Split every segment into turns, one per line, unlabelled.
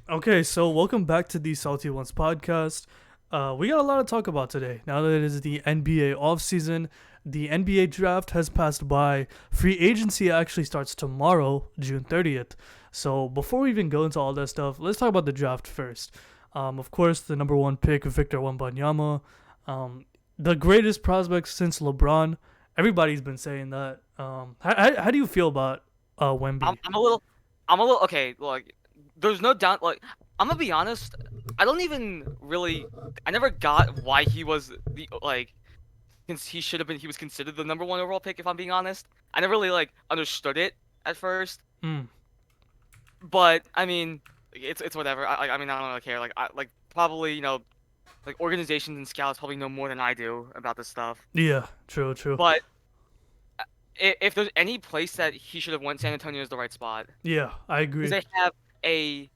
Okay, so welcome back to the Salty Ones podcast. We got a lot to talk about today. Now that it is the NBA offseason, the NBA draft has passed by. Free agency actually starts tomorrow, June 30th. So before we even go into all that stuff, let's talk about the draft first. Of course, the number one pick, Victor Wembanyama, the greatest prospect since LeBron. Everybody's been saying that. How do you feel about
I'm
Wemby?
I'm a little I'm a little okay. Like, there's no doubt. Like, I'm gonna be honest. I don't even really. I never got why he was the since he should have been. He was considered the number one overall pick. If I'm being honest, I never really understood it at first.
Mm,
But I mean, it's whatever. I mean, I don't really care. Probably organizations and scouts probably know more than I do about this stuff.
yeah, true, true.
But if there's any place that he should have went, San Antonio is the right spot
Yeah, I
because
agree.
they have a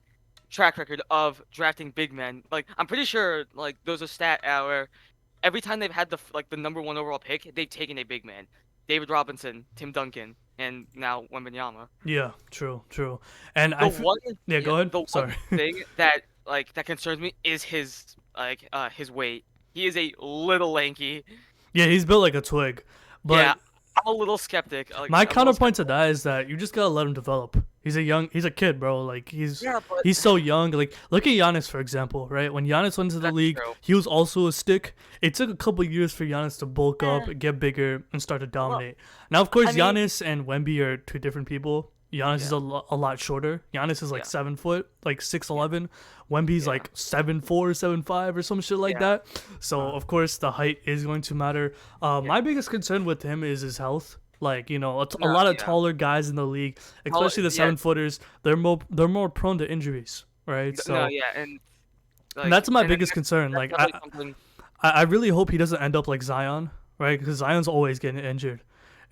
track record of drafting big men. Like, I'm pretty sure there's a stat where every time they've had the number one overall pick, they've taken a big man. David Robinson, Tim Duncan, and now Wembanyama.
Yeah, true, true. And
The one
yeah,
yeah,
go ahead.
the one
Sorry.
thing that concerns me is his weight. He is a little lanky.
Yeah, he's built like a twig.
Yeah,
But
I'm a little skeptic.
my
I'm a little
counterpoint to
skeptical.
that is that you just gotta let him develop. He's a kid, bro. Like
Yeah, but
he's so young. Like look at Giannis for example, right? When Giannis went into the
that's
league,
true.
he was also a stick. It took a couple years for Giannis to bulk up,
Eh,
get bigger, and start to
well,
dominate. Now, of
I
course,
mean,
Giannis and Wemby are two different people. Giannis is
yeah,
a lot shorter. Giannis is like
yeah,
7 foot, like
yeah,
6'11". Wemby's
yeah,
like 7'4", 7'5", or some shit like
yeah.
that. So of course the height is going to matter.
Yeah.
My biggest concern with him is his health. Like a
No,
lot of
yeah.
taller guys in the league,
Well,
especially the
yeah,
7 footers, they're more prone to injuries, right?
no,
So
yeah, and
that's my
and then
biggest concern.
that's
Like
definitely something.
I really hope he doesn't end up like Zion, right? Because Zion's always getting injured,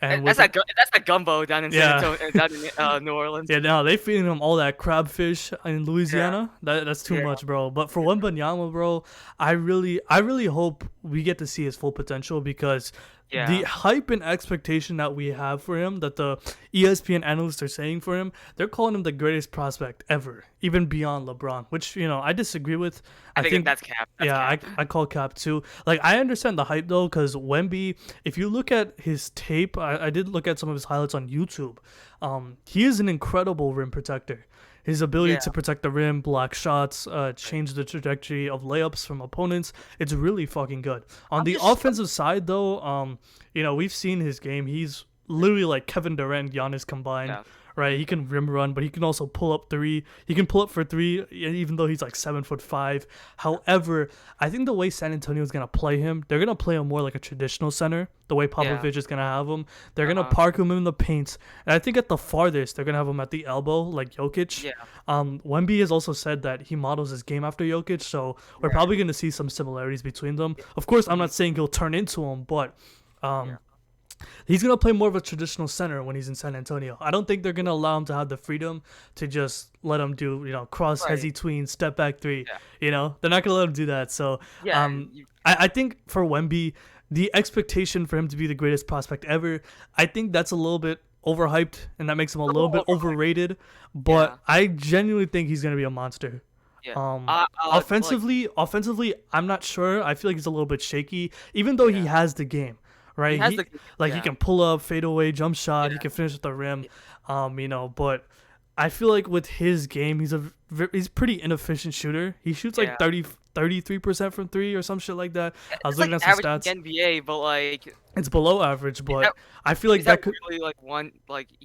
and with
That's that gumbo down in San
yeah.
Antonio, down in New Orleans.
Yeah, now they feeding him all that crab fish in
Yeah,
Louisiana. That's too
yeah,
much, bro. But for Wembanyama, bro, I really hope we get to see his full potential because the
yeah,
hype and expectation that we have for him, that the ESPN analysts are saying for him, they're calling him the greatest prospect ever, even beyond LeBron, which I disagree with.
I
I
think
think
that's cap. That's
yeah,
cap.
I call cap too. Like I understand the hype though, because Wemby, if you look at his tape, I did look at some of his highlights on YouTube. He is an incredible rim protector. His ability
Yeah,
to protect the rim, block shots, change the trajectory of layups from opponents, it's really fucking good. On
I'm
the
just
offensive side though, we've seen his game. He's literally like Kevin Durant, Giannis combined,
yeah,
right? He can rim run, but he can also pull up three. He can pull up for three, even though he's like 7'5". However, I think the way San Antonio is gonna play him, they're gonna play him more like a traditional center. The way
yeah.
Popovich is gonna have him, they're gonna
Uh-huh.
park him in the paint, and I think at the farthest they're gonna have him at the elbow, like Jokic.
Yeah,
Wemby has also said that he models his game after Jokic, so we're
right.
probably gonna see some similarities between them. Of course, I'm
Mhm.
not saying he'll turn into him, but
Yeah,
um, he's gonna play more of a traditional center when he's in San Antonio. I don't think they're gonna allow him to have the freedom to just let him do cross
right.
hezzy tween step back three.
Yeah,
They're not gonna let him do that. So
yeah,
um, I think for Wemby, the expectation for him to be the greatest prospect ever, I think that's a little bit overhyped and that makes him a
a
little
little
bit
overhyped.
overrated.
Yeah,
But I genuinely think he's gonna be a monster.
yeah.
Um,
Like,
offensively, I'm not sure. I feel like he's a little bit shaky, even though he
yeah.
has the game,
He
right?
has
He
the
like he
yeah,
can pull up, fade away, jump shot. He
yeah,
can finish at the rim,
yeah,
But I feel like with his game, he's pretty inefficient shooter. He shoots like
yeah.
33% from three or some shit like that. I was
It's
looking
like
at some
average in the
stats.
NBA, but
It's below average,
is that
but I feel like
is that
that could.
really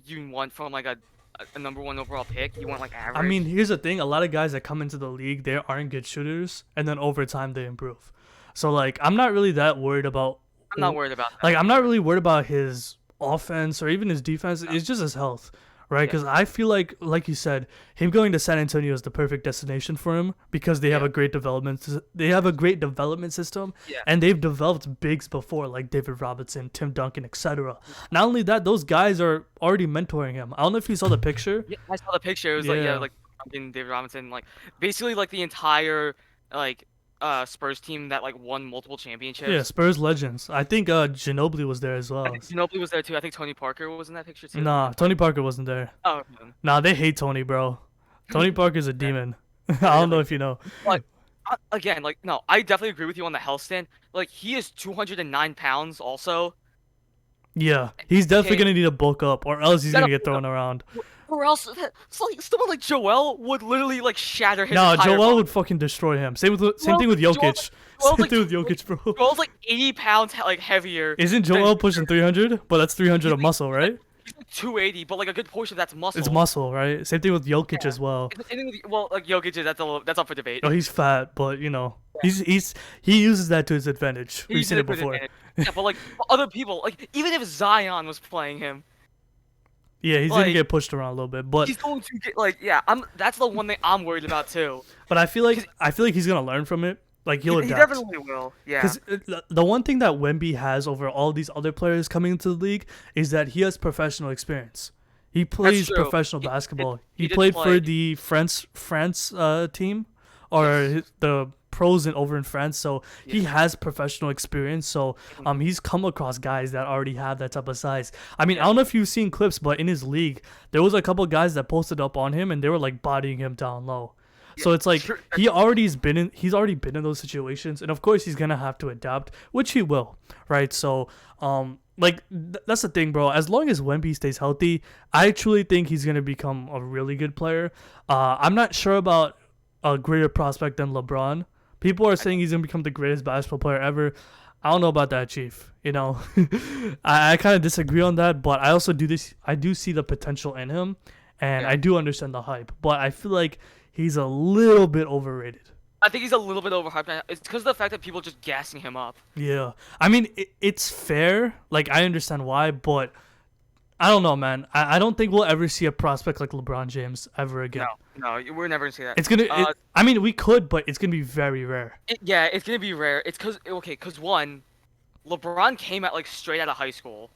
you want from a number one overall pick? You want like
I mean,
average?
here's the thing: a lot of guys that come into the league, they aren't good shooters, and then over time they improve. So like, I'm not really that worried about.
I'm not worried about
Like,
that
I'm not
either.
really worried about his offense or even his defense.
No,
It's just his health, right?
yeah,
Because I feel like you said, him going to San Antonio is the perfect destination for him because they have
yeah,
a great development. They have a great development system,
yeah.
and they've developed bigs before, like David Robinson, Tim Duncan, etc. Not only that, those guys are already mentoring him. I don't know if you saw the picture.
Yeah, I saw the picture. It was
Yeah.
Duncan, David Robinson, basically the entire like Spurs team that won multiple
Yeah,
championships.
Spurs legends. I think Ginobili was there as
I
well.
think Ginobili was there too. I think Tony Parker was in that picture too.
Nah, Tony Parker wasn't there.
Oh, okay.
Nah, they hate Tony, bro. Tony Parker's a demon. I
Really
don't know
definitely.
if you know.
But again, like no, I definitely agree with you on the health stand. Like he is 209 pounds also.
Yeah, he's definitely
Okay,
gonna need to bulk up, or else he's
gotta
gonna get thrown around.
or else it's like someone like Joel would literally like shatter his
No,
entire
Joel
body.
would fucking destroy him. Same thing with
Joel's
Jokic.
Joel's
Same
like
thing with Jokic, bro.
Joel's like 80 pounds like heavier
Isn't
than
Joel pushing 300? But that's 300
he's
of
like
muscle, right?
he's like 280, but like a good portion of that's
It's
muscle.
muscle, right? Same thing with Jokic
Yeah.
as well.
Well, like Jokic, that's up for debate.
Oh, he's fat, but
Yeah.
he uses that to his advantage.
He
We've seen
did
it
put it
before.
in. Yeah, but like other people, like even if Zion was playing him,
Yeah, he's gonna
like
get pushed around a little bit, but
he's going to get like yeah. That's the one thing I'm worried about too.
I feel like
Cause
he's gonna learn from it. Like
he,
he'll
he
adapt.
definitely will. Yeah.
Because the one thing that Wemby has over all these other players coming into the league is that he has professional experience. He
That's
plays
true.
professional basketball.
He
He
did
played
play.
for the France team, or
Yes.
the pros over in France. So he
Yes.
has professional experience. So he's come across guys that already have that type of size. I mean, I
Yeah.
don't know if you've seen clips, but in his league, there was a couple guys that posted up on him, and they were like bodying him down low.
Yeah.
So it's like
Sure.
he's already been in those situations, and of course he's gonna have to adapt, which he will, right? So that's the thing, bro. As long as Wemby stays healthy, I truly think he's gonna become a really good player. I'm not sure about a greater prospect than LeBron. People are saying he's gonna become the greatest basketball player ever. I don't know about that, Chief. You know, I kind of disagree on that, but I also do this. I do see the potential in him, and
Yeah.
I do understand the hype. But I feel like he's a little bit overrated.
I think he's a little bit overhyped. It's because of the fact that people are just gassing him up.
Yeah, I mean it's fair. Like I understand why, but I don't know, man. I don't think we'll ever see a prospect like LeBron James ever again.
No, we're never gonna see that.
It's gonna.
Uh,
I mean, we could, but it's gonna be very rare.
yeah, it's gonna be rare. It's because one, LeBron came out like straight out of high school.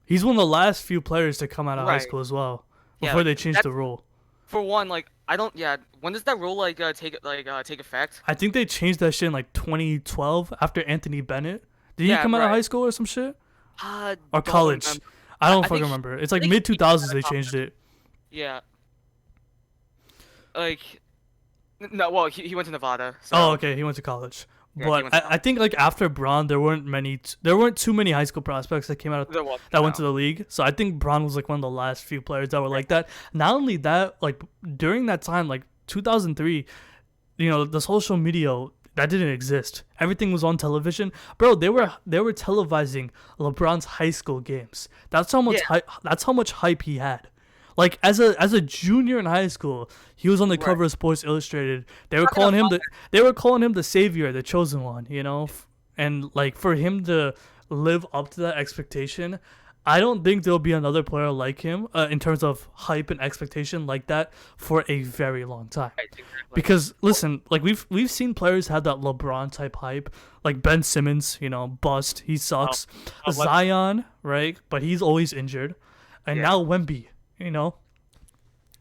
He's one of the last few players to come out of high
Right.
school as well,
Yeah,
before
like,
they changed the rule.
for one, like I don't. Yeah, when does that rule take effect?
I think they changed that shit in like 2012 after Anthony Bennett. Did he
Yeah,
come out of
right.
high school or some shit? Or
Don't
college?
remember.
I don't
I
fucking
think
remember. It's like
think
mid
he came out
2000s
of
they
college.
changed it.
Yeah. Like, no. Well, he went to Nevada. So,
Oh, okay. He went to college.
Yeah, he
But
went to
I think like after Braun, there weren't too many high school prospects that came out
there was
that went
no.
to the league. So I think Braun was like one of the last few players that were like that. Not only that, like during that time, like 2003, the social media that didn't exist. Everything was on television, bro. They were televising LeBron's high school games. That's how much hype he had. Like as a junior in high school, he was on the
Right.
cover of Sports Illustrated. They were
Not gonna
calling him the savior, the chosen one, and like for him to live up to that expectation, I don't think there'll be another player like him in terms of hype and expectation like that for a very long time.
Right, exactly.
Because listen, like we've seen players have that LeBron type hype, like Ben Simmons, bust, he sucks.
what-
Zion, right? But he's always injured, and
Yeah.
now Wemby,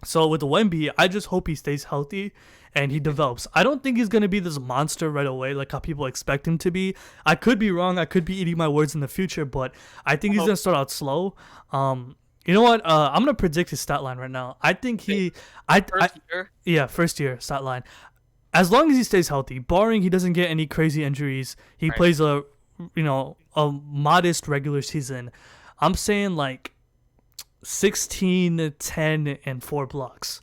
So with Wemby, I just hope he stays healthy and he develops. I don't think he's gonna be this monster right away, like how people expect him to be. I could be wrong. I could be eating my words in the future, but I think he's gonna start out slow. You know what? I'm gonna predict his stat line right now. I think
First year.
yeah, first year stat line. As long as he stays healthy, barring he doesn't get any crazy injuries, he
Right.
plays a modest regular season. I'm saying like 16, 10, and 4 blocks.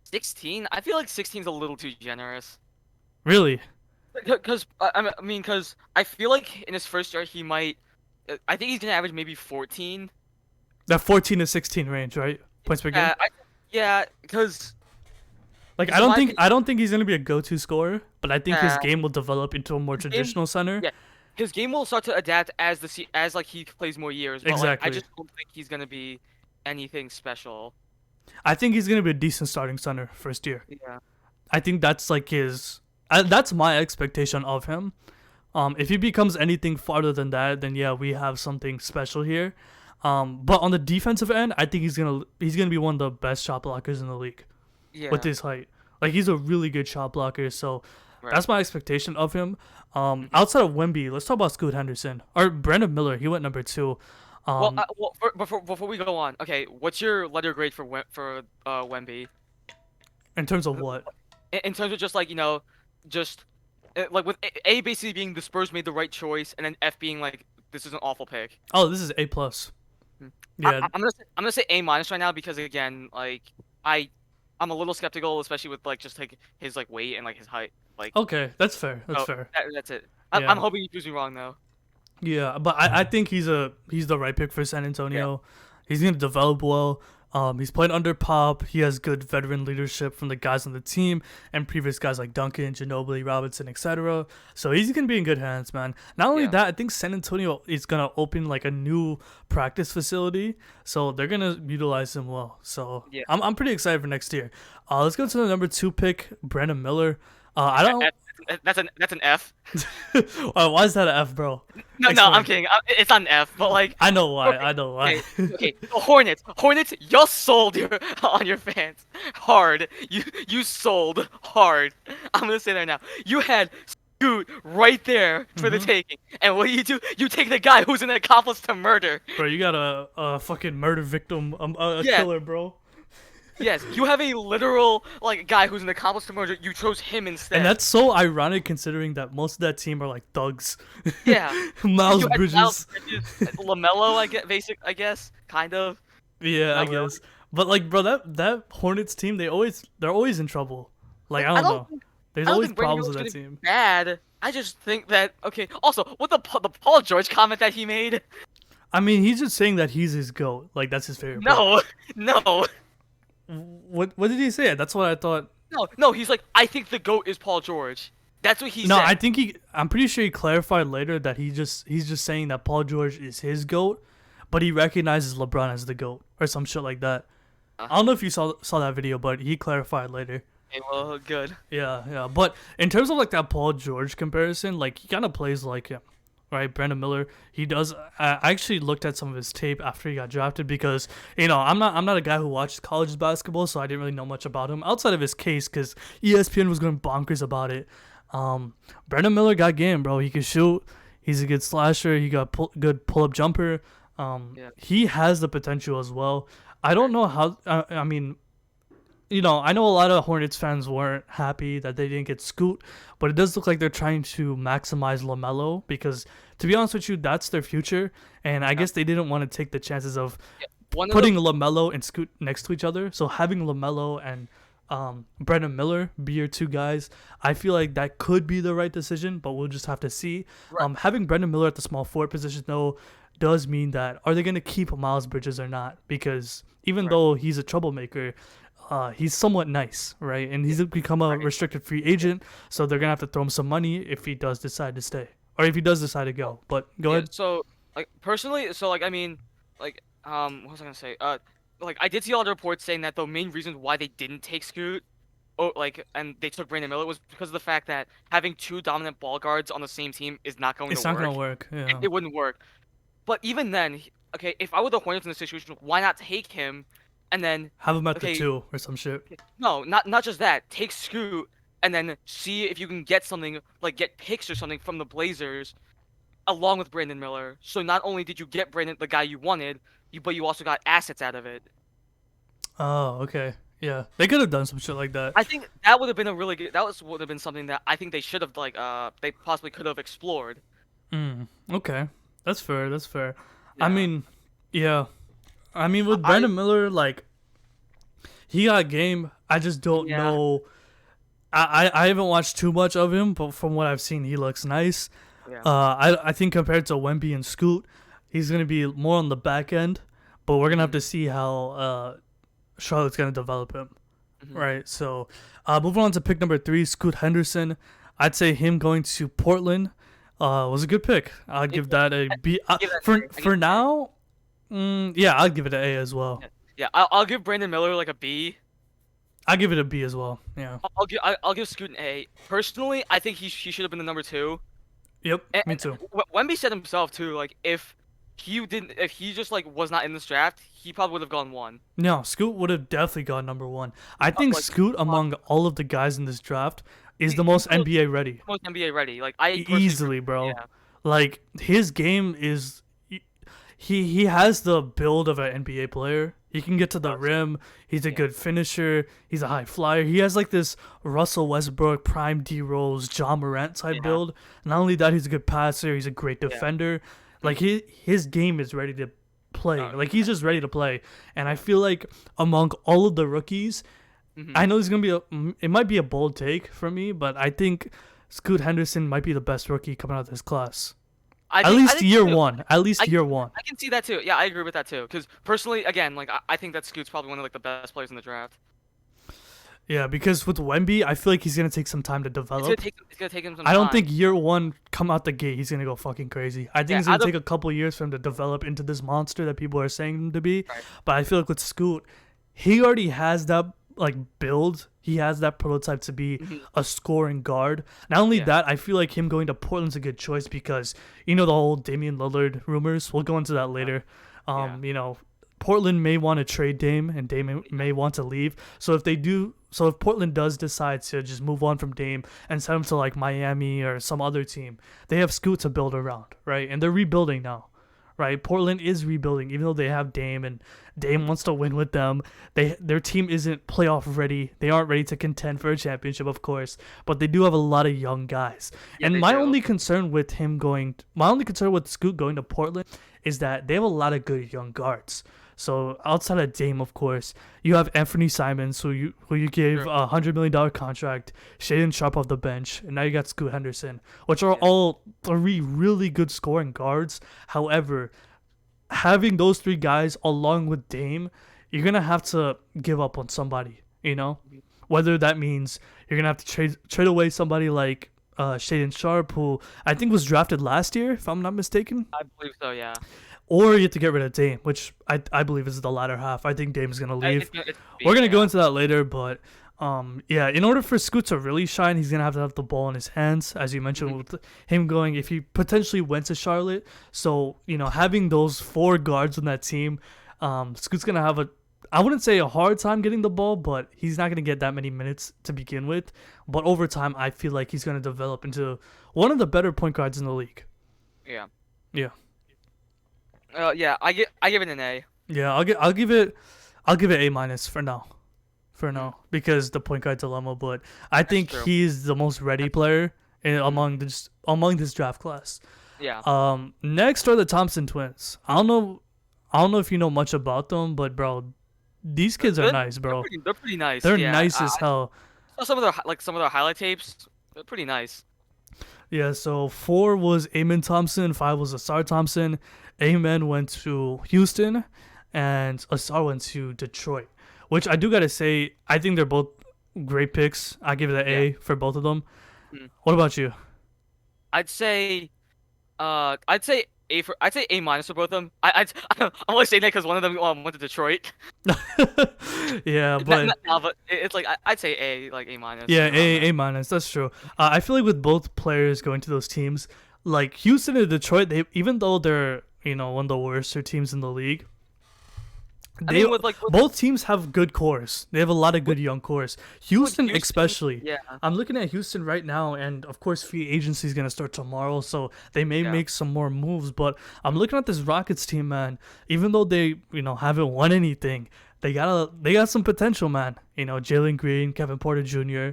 16. I feel like 16 is a little too generous.
Really?
Because because I feel like in his first year he might. I think he's gonna average maybe 14.
That 14 to 16 range, right? Points per game.
Yeah, because
Like
in my
I don't think he's gonna be a go-to scorer, but I think his
Yeah.
game will develop into a more traditional center.
yeah, his game will start to adapt as like he plays more years. But like, I
Exactly.
just don't think he's gonna be anything special.
I think he's gonna be a decent starting center first year.
Yeah.
I think that's like that's my expectation of him. If he becomes anything farther than that, then yeah, we have something special here. But on the defensive end, I think he's gonna be one of the best shot blockers in the league
Yeah.
with his height. Like he's a really good shot blocker, so
Right.
that's my expectation of him. Outside of Wemby, let's talk about Scoot Henderson or Brandon Miller. He went number 2.
Before we go on, okay, what's your letter grade for Wemby?
In terms of what?
In terms of just like just like with A basically being the Spurs made the right choice, and then F being like this is an awful pick.
Oh, this is A plus.
Hmm.
Yeah.
I'm gonna say A minus right now because again like I I'm a little skeptical, especially with like just like his like weight and like his height. Like
Okay, that's fair. That's
oh
fair.
that's it. I'm
Yeah.
hoping he proves me wrong though.
Yeah, but I think he's the right pick for San
Yeah.
Antonio. He's gonna develop well. He's played under Pop. He has good veteran leadership from the guys on the team and previous guys like Duncan, Ginobili, Robinson, etc. So he's gonna be in good hands, man. Not only
Yeah.
that, I think San Antonio is gonna open like a new practice facility, so they're gonna utilize him well. So
Yeah.
I'm pretty excited for next year. Let's go to the number 2 pick, Brandon Miller. I don't.
That's an F.
Why is that an F, bro?
No,
Explain.
I'm kidding. It's not an F, but like
I know why.
okay,
I know why.
okay. The Hornets, you sold on your fans hard. You sold hard. I'm gonna say that now. You had Scoot right there for the taking, and what do? You take the guy who's an accomplice to murder.
Bro, you got a fucking murder victim, a
Yeah.
killer, bro.
Yes, you have a literal like guy who's an accomplice to murder. You chose him instead.
And that's so ironic considering that most of that team are like thugs.
Yeah.
Miles
You had
Bridges.
Miles Bridges, LaMelo, I guess, kind of.
Yeah, I
Not really.
guess. But like, bro, that Hornets team, they're always in trouble. Like, I don't know. There's
I don't
always
think Brandon
problems with
Miller's
that
gonna be
team.
bad. I just think that okay. Also, what the Paul George comment that he made?
I mean, he's just saying that he's his GOAT. Like, that's his favorite player.
No, no,
What did he say? That's what I thought.
no. He's like, I think the GOAT is Paul George. That's what he
No,
said.
I think I'm pretty sure he clarified later that he's just saying that Paul George is his GOAT, but he recognizes LeBron as the GOAT or some shit like that. I don't know if you saw that video, but he clarified later.
Okay, well, good.
Yeah. But in terms of like that Paul George comparison, like he kind of plays like him, right? Brandon Miller, he does. I actually looked at some of his tape after he got drafted because I'm not a guy who watches college basketball, so I didn't really know much about him outside of his case because ESPN was going bonkers about it. Brandon Miller got game, bro. He can shoot. He's a good slasher. He got good pull up jumper.
Yeah.
He has the potential as well. I don't know how. I mean, I know a lot of Hornets fans weren't happy that they didn't get Scoot, but it does look like they're trying to maximize LaMelo because, to be honest with you, that's their future. And I guess they didn't want to take the chances of putting LaMelo and Scoot next to each other. So having LaMelo and Brandon Miller be your two guys, I feel like that could be the right decision, but we'll just have to see.
Right.
Having Brandon Miller at the small forward position, though, does mean that are they going to keep Miles Bridges or not? Because even though he's a troublemaker, he's somewhat nice, right? And he's become a restricted free agent, so they're gonna have to throw him some money if he does decide to stay, or if he does decide to go. But go ahead.
So, like personally, so like I mean, like what was I gonna say? Like I did see all the reports saying that the main reason why they didn't take Scoot, and they took Brandon Miller was because of the fact that having two dominant ball guards on the same team is not going
It's
to
not
work.
gonna work. Yeah.
It wouldn't work. But even then, okay, if I were the Hornets in this situation, why not take him, and then
Have him at
okay,
the 2 or some shit.
no, not just that. Take Scoot and then see if you can get something like get picks or something from the Blazers, along with Brandon Miller. So not only did you get Brandon, the guy you wanted, but you also got assets out of it.
Oh, okay. Yeah, they could have done some shit like that.
I think that would have been a really good. Would have been something that I think they should have they possibly could have explored.
Okay, that's fair. That's fair.
Yeah.
I mean, yeah. I mean, with Brandon Miller, like, he got game. I just don't know. I haven't watched too much of him, but from what I've seen, he looks nice.
Yeah.
I think compared to Wemby and Scoot, he's gonna be more on the back end, but we're gonna have to see how Charlotte's gonna develop him, right? So, moving on to pick number 3, Scoot Henderson. I'd say him going to Portland was a good pick. I'd give that a B. For now, yeah, I'll give it an A as well.
Yeah, I'll give Brandon Miller like a B.
I'll give it a B as well. Yeah.
I'll give Scoot an A. Personally, I think he should have been the number 2.
Yep. Me too.
Wemby said himself too, like if he just like was not in this draft, he probably would have gone 1.
No, Scoot would have definitely gone number 1. I think
like,
Scoot among all of the guys in this draft is the most NBA ready.
Most NBA ready. Like I
Easily, bro.
Yeah.
Like his game is he has the build of an NBA player. He can get to the
Oh,
rim. He's a
yeah.
good finisher. He's a high flyer. He has like this Russell Westbrook, Prime D Rose, John Morant type
Yeah.
build. Not only that, he's a good passer. He's a great
Yeah.
defender. Like
Mhm.
his game is ready to play.
Oh,
Like he's just ready to play. And I feel like among all of the rookies,
mhm.
I know it's gonna be it might be a bold take for me, but I think Scoot Henderson might be the best rookie coming out of this class. At
I
least
think
year
too.
one. At least
I
year one.
I can see that too. Yeah, I agree with that too. Because personally, again, like I think that Scoot's probably one of like the best players in the draft.
Yeah, because with Wemby, I feel like he's gonna take some time to develop.
It's gonna take him some
I don't
time.
think year one come out the gate he's gonna go fucking crazy. I think
Yeah,
it's gonna take a couple years for him to develop into this monster that people are saying him to be.
Right.
But I feel like with Scoot, he already has that like build. He has that prototype to be
Mhm.
a scoring guard. Not only
Yeah.
that, I feel like him going to Portland's a good choice because you know the whole Damian Lillard rumors. We'll go into that later. You know, Portland may want to trade Dame and Dame may want to leave. So if Portland does decide to just move on from Dame and send him to like Miami or some other team, they have Scoot to build around, right? And they're rebuilding now, right? Portland is rebuilding, even though they have Dame and Dame wants to win with them. Their team isn't playoff ready. They aren't ready to contend for a championship, of course, but they do have a lot of young guys.
Yeah,
And
they
my
do.
only concern with Scoot going to Portland is that they have a lot of good young guards. So outside of Dame, of course, you have Anthony Simons, who you gave
Sure.
$100 million contract, Shaden Sharp off the bench, and now you got Scoot Henderson, which are
Yeah.
all three really good scoring guards. However, having those three guys along with Dame, you're gonna have to give up on somebody. You know,
Mhm.
whether that means you're gonna have to trade away somebody like Shaden Sharp, who I think was drafted last year, if I'm not mistaken.
I believe so. Yeah.
Or you have to get rid of Dame, which I believe is the latter half. I think Dame's gonna leave.
It's
We're gonna go
yeah.
into that later, but yeah, in order for Scoot to really shine, he's gonna have the ball in his hands, as you mentioned,
Mhm.
with him going. If he potentially went to Charlotte, so you know having those four guards on that team, Scoot's gonna have I wouldn't say a hard time getting the ball, but he's not gonna get that many minutes to begin with. But over time, I feel like he's gonna develop into one of the better point guards in the league.
Yeah.
Yeah.
Yeah. I give it an A.
Yeah, I'll give it A minus for now. For now, because the point guard dilemma, but I think
true.
he's the most ready player among this draft class.
Yeah.
Next are the Thompson twins. I don't know if you know much about them, but bro, these kids are
They're-
nice, bro.
They're pretty nice.
They're
Yeah.
nice as hell.
I saw some of their highlight tapes. They're pretty nice.
Yeah, so 4 was Amen Thompson, 5 was Asar Thompson. Amen went to Houston, and Asar went to Detroit. Which I do gotta say, I think they're both great picks. I give it an A for both of them.
Mhm.
What about you?
I'd say I'd say A minus for both of them. I'm only saying that because one of them went to Detroit.
Yeah,
Not,
but
not now, but it's like I'd say A, like A minus.
yeah,
around there.
A minus. That's true. I feel like with both players going to those teams, like Houston and Detroit, they even though they're one of the worst teams in the league,
I mean, with
both teams have good cores. They have a lot of good young cores. Houston,
Houston,
especially.
yeah.
I'm looking at Houston right now, and of course, free agency is gonna start tomorrow, so they may
Yeah.
make some more moves. But I'm looking at this Rockets team, man. Even though they haven't won anything, they got some potential, man. Jalen Green, Kevin Porter Jr.,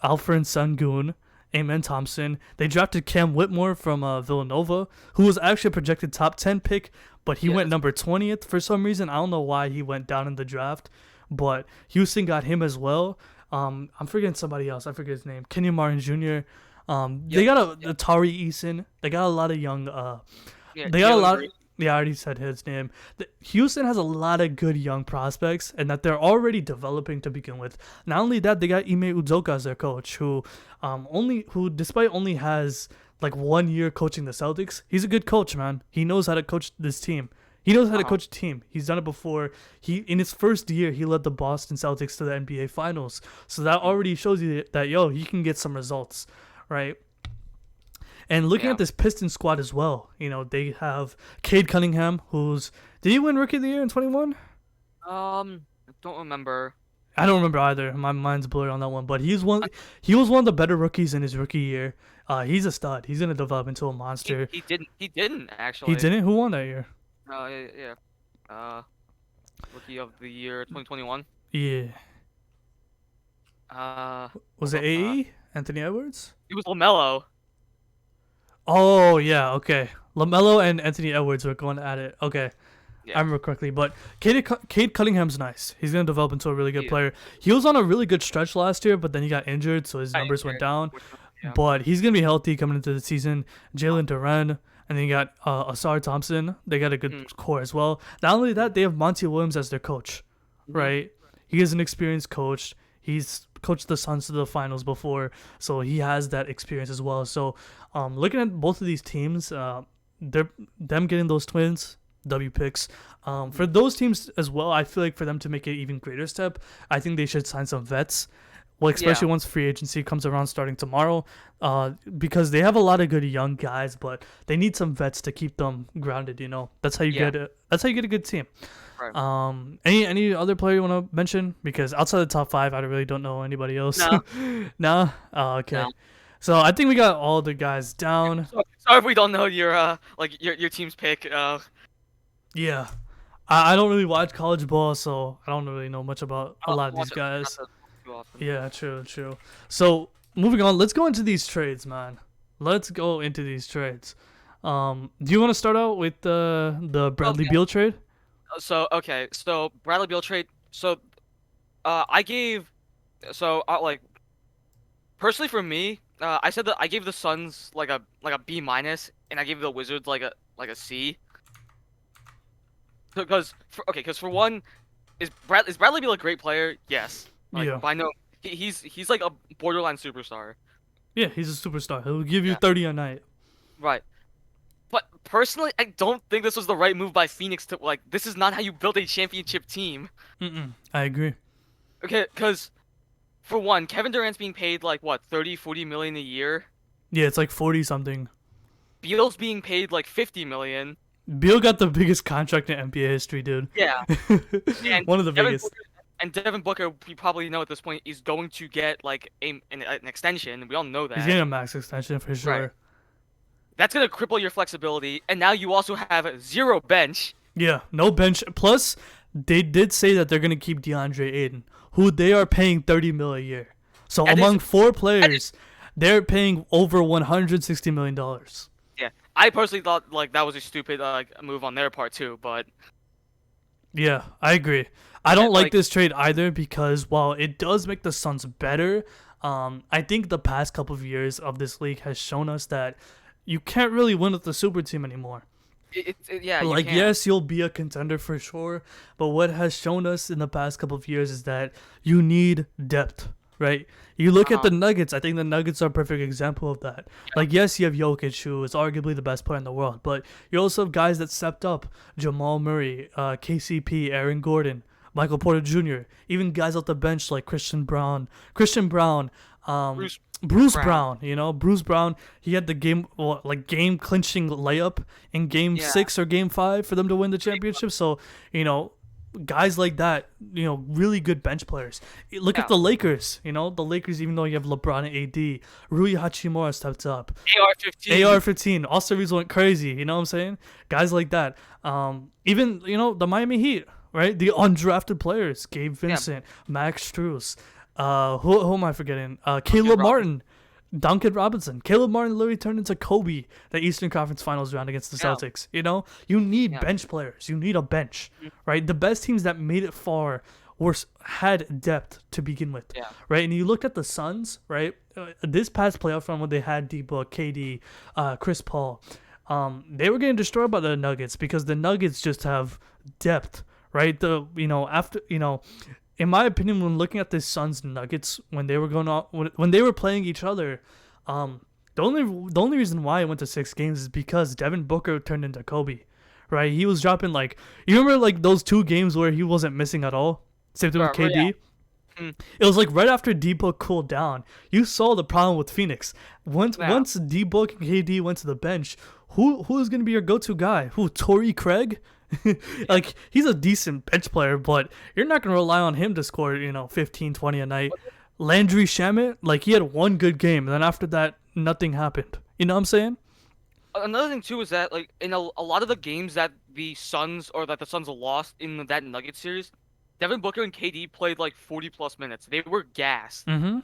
Alfred Sengun, Amen Thompson. They drafted Cam Whitmore from Villanova, who was actually a projected top 10 pick, but he went number 20th for some reason. I don't know why he went down in the draft, but Houston got him as well. I'm forgetting somebody else. I forget his name. Kenyon Martin Jr. They got Tari Eason. They got a lot of young. They got a
Jalen
lot.
Green.
Yeah, I already said his name. Houston has a lot of good young prospects, and that they're already developing to begin with. Not only that, they got Ime Udoka as their coach, who despite only has like 1 year coaching the Celtics, he's a good coach, man. He knows how to coach this team. He knows how to coach a team. He's done it before. In his first year, he led the Boston Celtics to the NBA Finals. So that already shows you that he can get some results, right? And looking at this Pistons squad as well, they have Cade Cunningham, did he win Rookie of the Year in 21?
I don't remember.
I don't remember either. My mind's blurred on that one. But he was one of the better rookies in his rookie year. He's a stud. He's gonna develop into a monster.
He didn't actually.
He didn't. Who won that year?
Yeah. Rookie of the year 2021.
Yeah. Was it AE? Anthony Edwards?
It was LaMelo.
Oh, yeah, okay. LaMelo and Anthony Edwards were going at it. Okay. I
Yeah.
remember correctly. But Cade Cunningham's nice. He's going to develop into a really good
Yeah.
player. He was on a really good stretch last year, but then he got injured, so his numbers went down.
Yeah.
But he's going to be healthy coming into the season. Jalen Duren, and then you got Asar Thompson. They got a good core as well. Not only that, they have Monty Williams as their coach, right? He is an experienced coach. He's coached the Suns to the finals before, so he has that experience as well. So, looking at both of these teams, them getting those twins, W picks. For those teams as well, I feel like for them to make an even greater step, I think they should sign some vets. Well, especially once free agency comes around starting tomorrow, because they have a lot of good young guys, but they need some vets to keep them grounded. That's how you get it. That's how you get a good team.
Right.
Any other player you want to mention? Because outside the top five, I really don't know anybody else.
No.
No? Oh, okay.
No.
So I think we got all the guys down.
Sorry if we don't know your team's pick.
Yeah. I don't really watch college ball, so I don't really know much about a lot of these guys. Yeah, true. So moving on, let's go into these trades, man. Let's go into these trades. Do you want to start out with the Bradley Beal trade?
So Bradley Beal trade. So, personally for me, I said that I gave the Suns like a B minus, and I gave the Wizards like a C. Because for one, is Bradley Beal a great player? Yes.
Yeah.
I know he's like a borderline superstar.
Yeah, he's a superstar. He'll give you 30 a night.
Right. But personally, I don't think this was the right move by Phoenix to this is not how you build a championship team.
I agree.
Okay, because for one, Kevin Durant's being paid 30-40 million a year.
Yeah, it's like 40 something.
Beal's being paid 50 million.
Beal got the biggest contract in NBA history, dude.
Yeah. And
one of the biggest.
And Devin Booker, we probably know at this point, is going to get an extension. We all know that.
He's getting a max extension for sure.
Right. That's gonna cripple your flexibility, and now you also have zero bench.
Yeah, no bench. Plus, they did say that they're gonna keep DeAndre Ayton, who they are paying $30 million a year. So among four players, they're paying over $160 million.
Yeah, I personally thought that was a stupid move on their part too, but
yeah, I agree. I don't like this trade either because while it does make the Suns better, I think the past couple of years of this league has shown us that you can't really win with the super team anymore. Yes, you'll be a contender for sure, but what has shown us in the past couple of years is that you need depth, right? You look at the Nuggets. I think the Nuggets are a perfect example of that. Yes, you have Jokic, who is arguably the best player in the world, but you also have guys that stepped up: Jamal Murray, KCP, Aaron Gordon, Michael Porter Jr., even guys off the bench like Christian Brown, Bruce Brown. Bruce Brown, he had the game clinching layup in game 6 or game 5 for them to win the championship. So, guys like that, really good bench players. Look at the Lakers, the Lakers, even though you have LeBron and AD, Rui Hachimura stepped up. AR-15. Austin Reeves went crazy, you know what I'm saying? Guys like that. Even, the Miami Heat, right? The undrafted players, Gabe Vincent, Max Strus. Who am I forgetting? Caleb Martin, Duncan Robinson. Caleb Martin literally turned into Kobe the Eastern Conference Finals round against the Celtics. You need bench players. You need a bench, right? The best teams that made it far had depth to begin with, right? And you look at the Suns, right? This past playoff run when they had D-Book, KD, Chris Paul, they were getting destroyed by the Nuggets because the Nuggets just have depth, right? In my opinion, when looking at the Suns Nuggets when they were when they were playing each other, the only reason why it went to 6 games is because Devin Booker turned into Kobe, right? He was dropping you remember those 2 games where he wasn't missing at all. Same thing with KD. It was right after D-Book cooled down. You saw the problem with Phoenix. Once D-Book and KD went to the bench, who is going to be your go-to guy? Torrey Craig? He's a decent bench player, but you're not going to rely on him to score 15, 20 a night. Landry Shamet, he had one good game, and then after that nothing happened. You know what I'm saying?
Another thing too is that like in a lot of the games that the Suns or that the Suns lost in that Nuggets series, Devin Booker and KD played like 40 plus minutes. They were gassed.
Mm-hmm.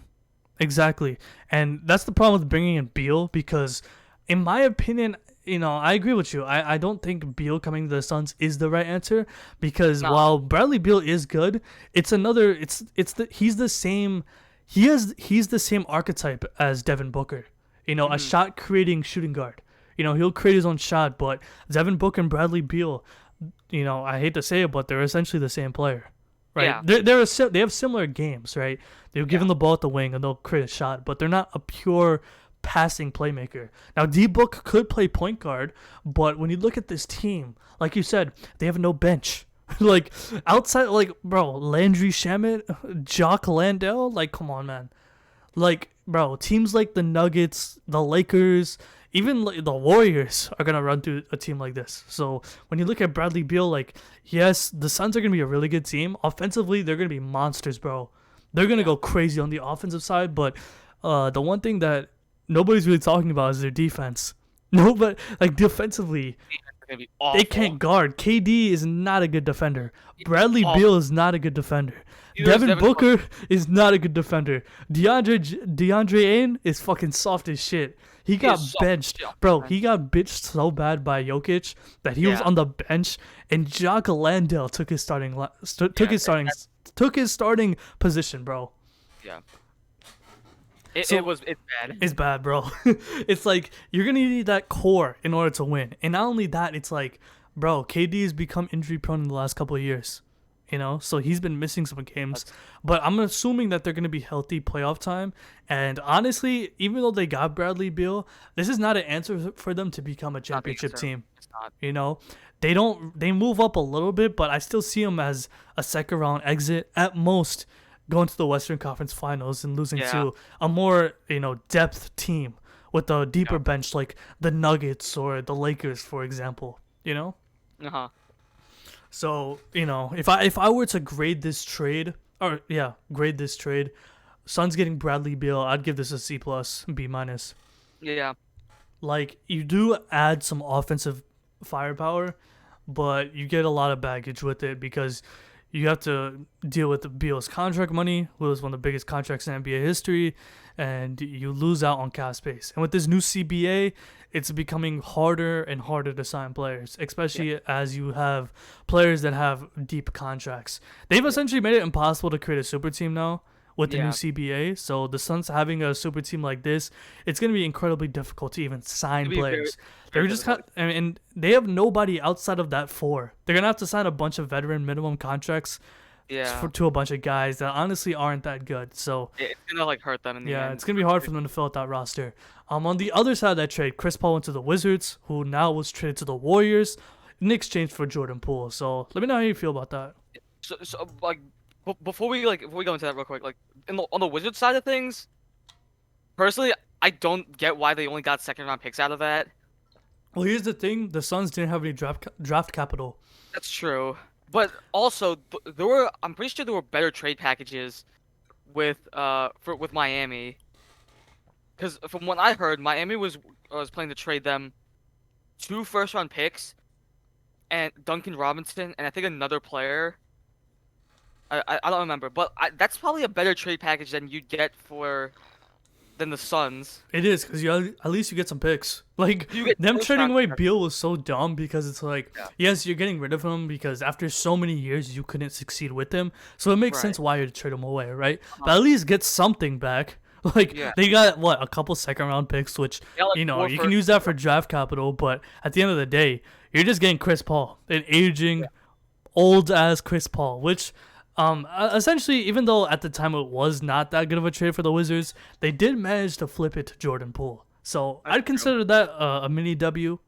Exactly. And that's the problem with bringing in Beal because, in my opinion, I agree with you. I don't think Beal coming to the Suns is the right answer because
No.
while Bradley Beal is good, he's the same he's the same archetype as Devin Booker. A
Hmm.
shot creating shooting guard. He'll create his own shot, but Devin Booker and Bradley Beal, I hate to say it, but they're essentially the same player. Right?
Yeah.
They have similar games, right? They'll give
Yeah.
him the ball at the wing and they'll create a shot, but they're not a pure passing playmaker. Now, D Book could play point guard, but when you look at this team, like you said, they have no bench. Like outside, like bro, Landry Shamet, Jock Landale, like come on, man. Like bro, teams like the Nuggets, the Lakers, even like the Warriors are gonna run through a team like this. So when you look at Bradley Beal, like yes, the Suns are gonna be a really good team. Offensively, they're gonna be monsters, bro. They're gonna
Yeah.
go crazy on the offensive side, but the one thing that nobody's really talking about is their defense. No, but like defensively,
It's gonna be
they
awful.
can't guard. KD is not a good defender. Bradley
Awful.
Beal is not a good defender.
Neither is
Devin
Devin
Booker is not a good defender. DeAndre Ayton is fucking soft as shit. He got
is soft as
benched,
shit,
bro.
man.
He got bitched so bad by Jokic that he was
Yeah.
on the bench, and Jock Landale took his took his starting position, bro.
Yeah.
So-
It's bad.
It's bad, bro. It's like you're gonna need that core in order to win, and not only that, it's like, bro, KD has become injury prone in the last couple of years. So he's been missing some games, but I'm assuming that they're gonna be healthy playoff time. And honestly, even though they got Bradley Beal, this is not an answer for them to become a
Not the
championship
answer.
team.
It's not.
They move up a little bit, but I still see them as a second round exit at most, going to the Western Conference Finals and losing
Yeah.
to a more depth team with a deeper
Yeah.
bench like the Nuggets or the Lakers, for example.
Uh-huh.
So if I were to grade this trade, Suns getting Bradley Beal, I'd give this a C plus, B minus.
Yeah.
Like you do add some offensive firepower, but you get a lot of baggage with it because you have to deal with the Beal's contract money, who was one of the biggest contracts in NBA history, and you lose out on cap space. And with this new CBA, it's becoming harder and harder to sign players, especially as you have players that have deep contracts. They've essentially made it impossible to create a super team now with the new
Yeah.
CBA. So the Suns having a super team like this, it's going to be incredibly difficult to even sign
It'll be very-
players.
very
They're just
difficult.
and they have nobody outside of that four. They're going to have to sign a bunch of veteran minimum contracts
Yeah.
to a bunch of guys that honestly aren't that good. So
It's gonna like hurt them in the
yeah,
end.
it's gonna be hard for them to fill out that roster. On the other side of that trade, Chris Paul went to the Wizards, who now was traded to the Warriors in exchange for Jordan Poole. So let me know how you feel about that.
So like before we go into that real quick, like on the Wizards side of things, personally, I don't get why they only got second round picks out of that.
Well, here's the thing: the Suns didn't have any draft capital.
That's true. But also I'm pretty sure there were better trade packages with Miami. Because from what I heard, Miami was planning to trade them 2 first round picks and Duncan Robinson and I think another player. I don't remember, but that's probably a better trade package than you'd get than the Suns.
It is because at least you get some picks. Like
You get
them
first
trading
round
away
picks.
Beal was so dumb because it's like,
Yeah.
yes, you're getting rid of him because after so many years you couldn't succeed with him. So it makes
Right.
sense why you'd trade him away, right? But at least get something back. Like
Yeah.
they got a couple second round picks, which
Yeah, like four
you can
first-
use that for draft capital. But at the end of the day, you're just getting Chris Paul, an aging, old ass Chris Paul, which. Essentially, even though at the time it was not that good of a trade for the Wizards, they did manage to flip it to Jordan Poole. So
That's
I'd consider that a mini W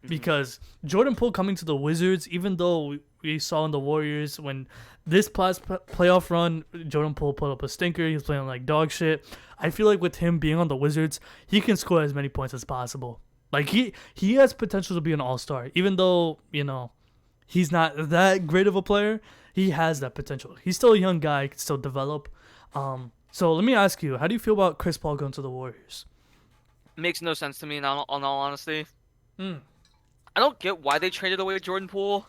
because Jordan Poole coming to the Wizards, even though we saw in the Warriors when this playoff run, Jordan Poole put up a stinker. He was playing like dog shit. I feel like with him being on the Wizards, he can score as many points as possible. Like he has potential to be an all-star, even though he's not that great of a player. He has that potential. He's still a young guy, can still develop. So let me ask you, how do you feel about Chris Paul going to the Warriors?
Makes no sense to me in all honesty.
Mm.
I don't get why they traded away Jordan Poole.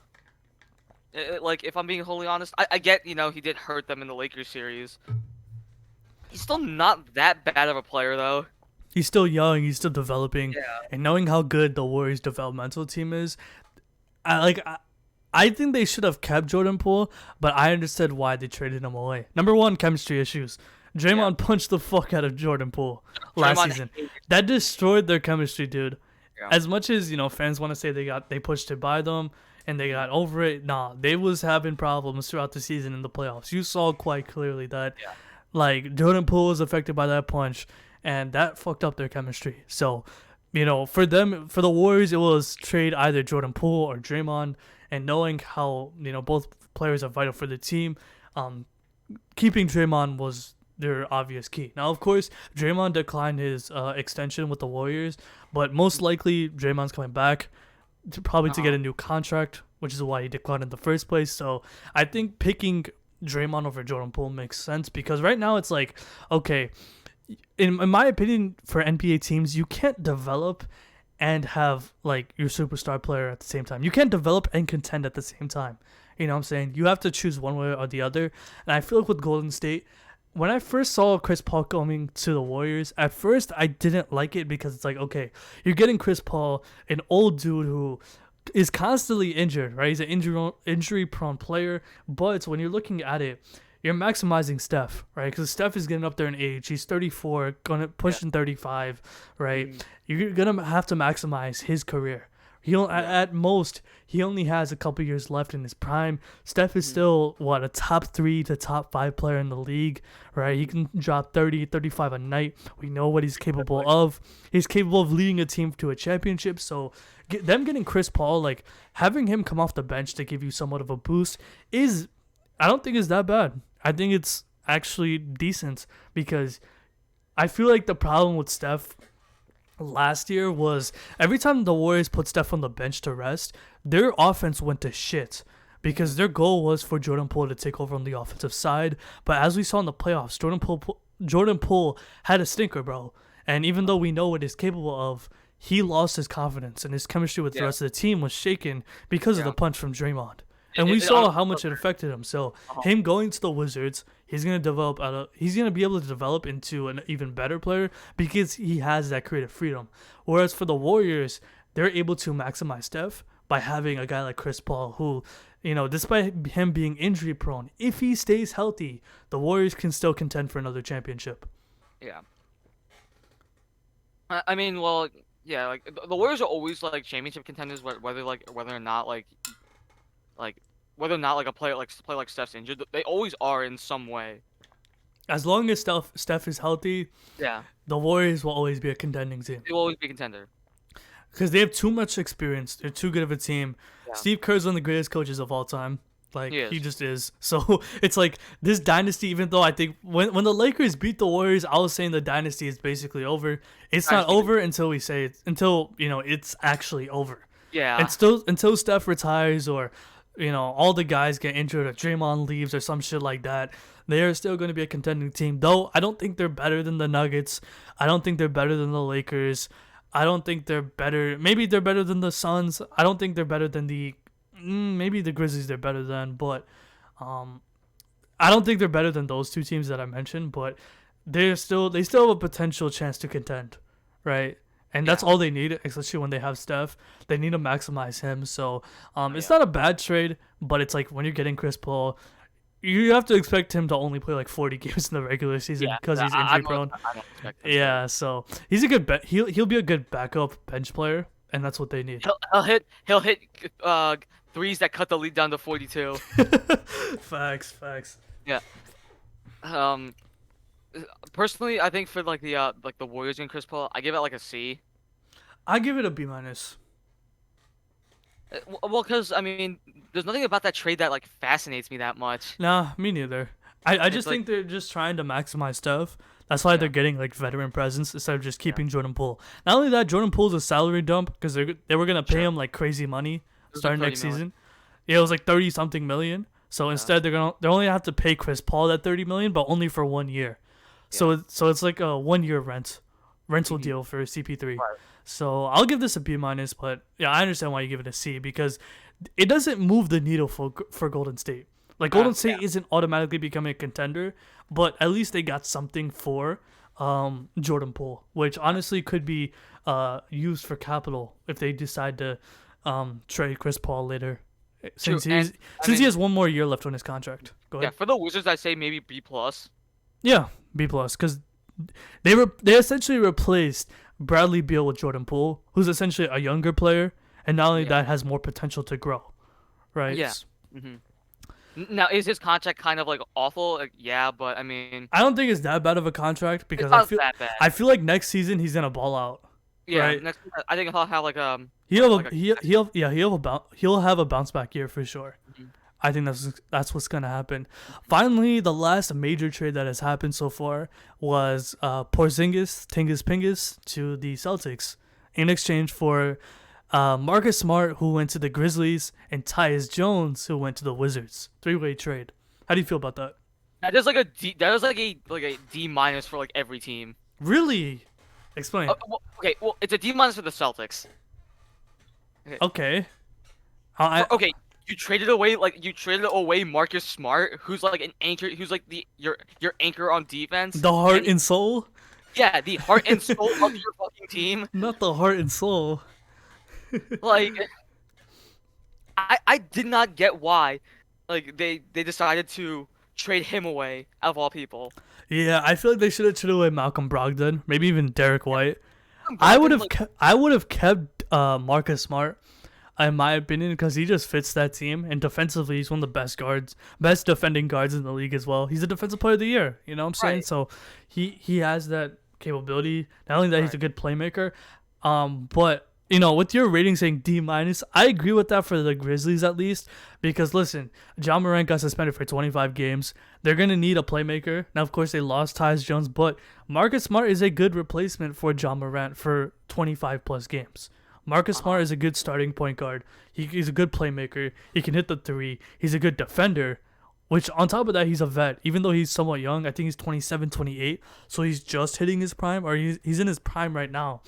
Like, if I'm being wholly honest, I get, he did hurt them in the Lakers series. He's still not that bad of a player, though.
He's still young. He's still developing,
Yeah.
and knowing how good the Warriors' developmental team is, I think they should have kept Jordan Poole, but I understood why they traded him away. Number one, chemistry issues. Draymond punched the fuck out of Jordan Poole last season. That destroyed their chemistry, dude.
Yeah.
As much as fans want to say they pushed it by them and they got over it, nah, they was having problems throughout the season in the playoffs. You saw quite clearly that, like, Jordan Poole was affected by that punch, and that fucked up their chemistry. So, for the Warriors, it was trade either Jordan Poole or Draymond. And knowing how both players are vital for the team, keeping Draymond was their obvious key. Now, of course, Draymond declined his extension with the Warriors, but most likely Draymond's coming back to get a new contract, which is why he declined in the first place. So I think picking Draymond over Jordan Poole makes sense, because right now it's like, okay, in my opinion, for NBA teams, you can't develop and have like your superstar player at the same time. You can't develop and contend at the same time. You know what I'm saying? You have to choose one way or the other. And I feel like with Golden State, when I first saw Chris Paul coming to the Warriors, at first I didn't like it, because it's like, okay, you're getting Chris Paul, an old dude who is constantly injured, right? He's an injury-prone player. But when you're looking at it, you're maximizing Steph, right? Because Steph is getting up there in age. He's 34, gonna push in 35, right? Mm-hmm. You're gonna have to maximize his career. At most, he only has a couple years left in his prime. Steph is still, a top 3 to top 5 player in the league, right? He can drop 30, 35 a night. We know what he's capable of. He's capable of leading a team to a championship. So them getting Chris Paul, like having him come off the bench to give you somewhat of a boost I don't think is that bad. I think it's actually decent, because I feel like the problem with Steph last year was every time the Warriors put Steph on the bench to rest, their offense went to shit, because their goal was for Jordan Poole to take over on the offensive side. But as we saw in the playoffs, Jordan Poole had a stinker, bro. And even though we know what he's capable of, he lost his confidence, and his chemistry with the rest of the team was shaken because of the punch from Draymond. And we saw how much it affected him. So him going to the Wizards, he's gonna be able to develop into an even better player, because he has that creative freedom. Whereas for the Warriors, they're able to maximize Steph by having a guy like Chris Paul, who, despite him being injury prone, if he stays healthy, the Warriors can still contend for another championship.
Yeah. I mean, well, yeah, like the Warriors are always like championship contenders, whether or not a player like Steph's injured. They always are in some way.
As long as Steph is healthy, the Warriors will always be a contending team.
They will always be a contender.
Because they have too much experience. They're too good of a team. Yeah. Steve Kerr's one of the greatest coaches of all time. Like, he just is. So it's like this dynasty, even though I think when the Lakers beat the Warriors, I was saying the dynasty is basically over. It's not over until it's actually over.
Yeah.
And still until Steph retires, or all the guys get injured, or Draymond leaves, or some shit like that, they are still going to be a contending team. Though I don't think they're better than the Nuggets. I don't think they're better than the Lakers. I don't think they're better. Maybe they're better than the Suns. I don't think they're better than maybe the Grizzlies they're better than, but I don't think they're better than those two teams that I mentioned, but they still have a potential chance to contend, right? And that's all they need, especially when they have Steph. They need to maximize him. So it's not a bad trade, but it's like when you're getting Chris Paul, you have to expect him to only play like 40 games in the regular season because he's injury prone.
I don't expect him.
So he's a good he'll be a good backup bench player, and that's what they need.
He'll hit threes that cut the lead down to 42.
Facts.
Yeah. Personally, I think for like the Warriors and Chris Paul, I give it like a C.
I give it a B minus.
Well, because I mean, there's nothing about that trade that like fascinates me that much.
Nah, me neither. I just think they're just trying to maximize stuff. That's why they're getting like veteran presence instead of just keeping Jordan Poole. Not only that, Jordan Poole's a salary dump because they were gonna pay him like crazy money starting next season. Yeah, it was like 30-something million. So instead they're only have to pay Chris Paul that 30 million, but only for 1 year. So it's like a 1 year rental deal for CP3. Right. So I'll give this a B minus, but yeah, I understand why you give it a C because it doesn't move the needle for Golden State. Like Golden
Yeah.
State isn't automatically becoming a contender, but at least they got something for Jordan Poole, which honestly could be used for capital if they decide to trade Chris Paul later,
True.
since
And I
he
mean,
has one more year left on his contract. Go
yeah,
ahead.
for the Wizards, I say maybe B plus.
Yeah, B plus because they essentially replaced Bradley Beal with Jordan Poole, who's essentially a younger player, and not only
Yeah.
that has more potential to grow, right?
Yeah. hmm Now, is his contract kind of like awful? Like, yeah, but I mean,
I don't think it's that bad of a contract
it's
because
not that bad.
I feel like next season he's gonna ball out.
Yeah,
Right.
next I think I'll have like
He'll
like
have,
a
he'll have a bounce back year for sure.
Mhm.
I think that's what's gonna happen. Finally, the last major trade that has happened so far was Porzingis Tingus Pingus to the Celtics in exchange for Marcus Smart, who went to the Grizzlies, and Tyus Jones, who went to the Wizards. Three-way trade. How do you feel about that?
that is like a D. That is like a D minus for like every team.
Really? Explain.
Okay, well, it's a D minus for the Celtics.
Okay. I
Okay, you traded away Marcus Smart, who's like an anchor, who's like your anchor on defense.
the heart
and
and soul,
yeah, the heart and soul of your fucking team.
not the heart and soul.
Like, I did not get why, like they decided to trade him away out of all people.
Yeah, I feel like they should have traded away Malcolm Brogdon, maybe even Derek White.
Brogdon, like,
I would have kept Marcus Smart, in my opinion, because he just fits that team, and defensively he's one of the best defending guards in the league as well. He's a defensive player of the year. You know what I'm saying?
Right.
So he has that capability. Not only that, he's a
Right.
good playmaker. But with your rating saying D minus, I agree with that for the Grizzlies at least. Because listen, John Morant got suspended for 25 games. They're gonna need a playmaker. Now, of course, they lost Tyus Jones, but Marcus Smart is a good replacement for John Morant for 25 plus games. Marcus Smart is a good starting point guard. He's a good playmaker. He can hit the three. He's a good defender. Which, on top of that, he's a vet. Even though he's somewhat young, I think he's 27, 28. So he's just hitting his prime, or he's in his prime right now.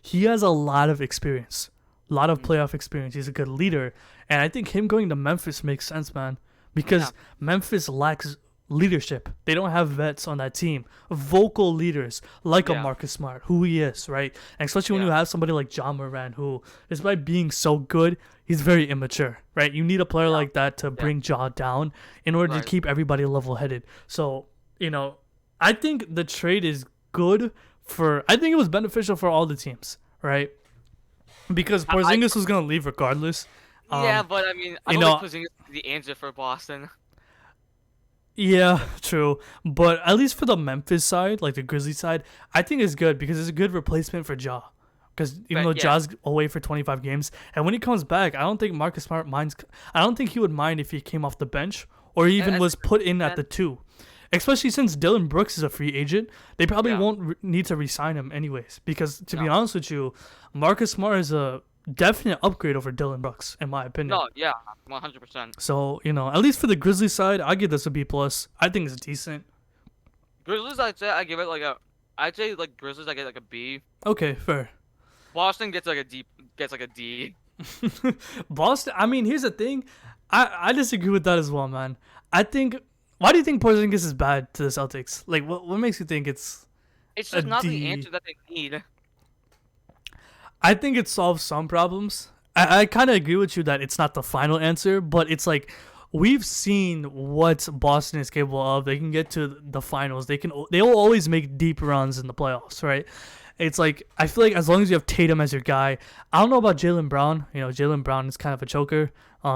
He has a lot of experience, a lot of playoff experience. He's a good leader. And I think him going to Memphis makes sense, man. Because
Yeah.
Memphis lacks leadership. They don't have vets on that team. Vocal leaders like a
Yeah.
Marcus Smart, who he is, right? And especially when you
Yeah.
have somebody like John Moran, who, despite being so good, he's very immature, right? You need a player like that to bring Ja down in order to
Right.
keep everybody level-headed. So, I think the trade is good I think it was beneficial for all the teams, right? Because Porzingis was going to leave regardless.
Yeah, but I mean, I
you
don't
know,
think Porzingis is the answer for Boston.
Yeah, true. But at least for the Memphis side, like the Grizzlies side, I think it's good because it's a good replacement for Ja. Because even though
But, yeah.
Ja's away for 25 games, and when he comes back, I don't think Marcus Smart minds. I don't think he would mind if he came off the bench or even
as
was
a
put in at
fan-
the 2. Especially since Dylan Brooks is a free agent, they probably
Yeah.
won't need to re-sign him anyways. Because to be
No.
honest with you, Marcus Smart is a definite upgrade over Dylan Brooks, in my opinion.
No, yeah, 100%.
So at least for the Grizzlies side, I give this a B plus. I think it's decent.
Grizzlies, I'd say like Grizzlies, I get like a B.
Okay, fair.
Boston gets like a D.
Boston. I mean, here's the thing. I disagree with that as well, man. I think. Why do you think Porzingis is bad to the Celtics? Like, what makes you think it's?
It's
A
just not
D.
the answer that they need.
I think it solves some problems. I kind of agree with you that it's not the final answer, but it's like we've seen what Boston is capable of. They can get to the finals. They will always make deep runs in the playoffs, right? It's like I feel like as long as you have Tatum as your guy, I don't know about Jaylen Brown. Jaylen Brown is kind of a choker.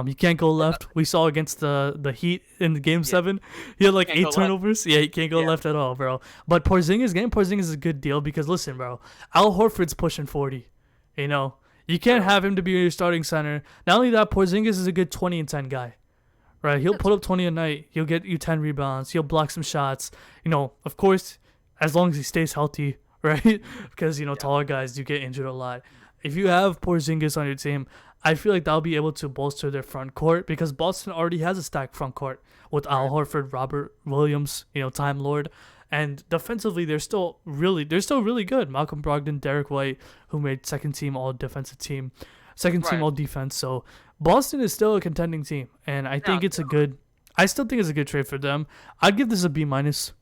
He can't go left. We saw against the Heat in the Game 7. He had like
Can't
8
go left.
turnovers. Yeah, he can't go
Yeah.
left at all, bro. But getting Porzingis is a good deal because listen, bro, Al Horford's pushing 40. You can't have him to be your starting center. Not only that, Porzingis is a good 20 and 10 guy. Right? He'll put up 20 a night. He'll get you 10 rebounds. He'll block some shots. Of course, as long as he stays healthy, right? Because, taller guys do get injured a lot. If you have Porzingis on your team, I feel like that'll be able to bolster their front court because Boston already has a stacked front court with Al Horford, Robert Williams, Time Lord. And defensively, they're still really good. Malcolm Brogdon, Derek White, who made second team all defensive team, second team
Right.
all defense. So Boston is still a contending team, and I think
Yeah.
it's a good. I still think it's a good trade for them. I'd give this a B minus.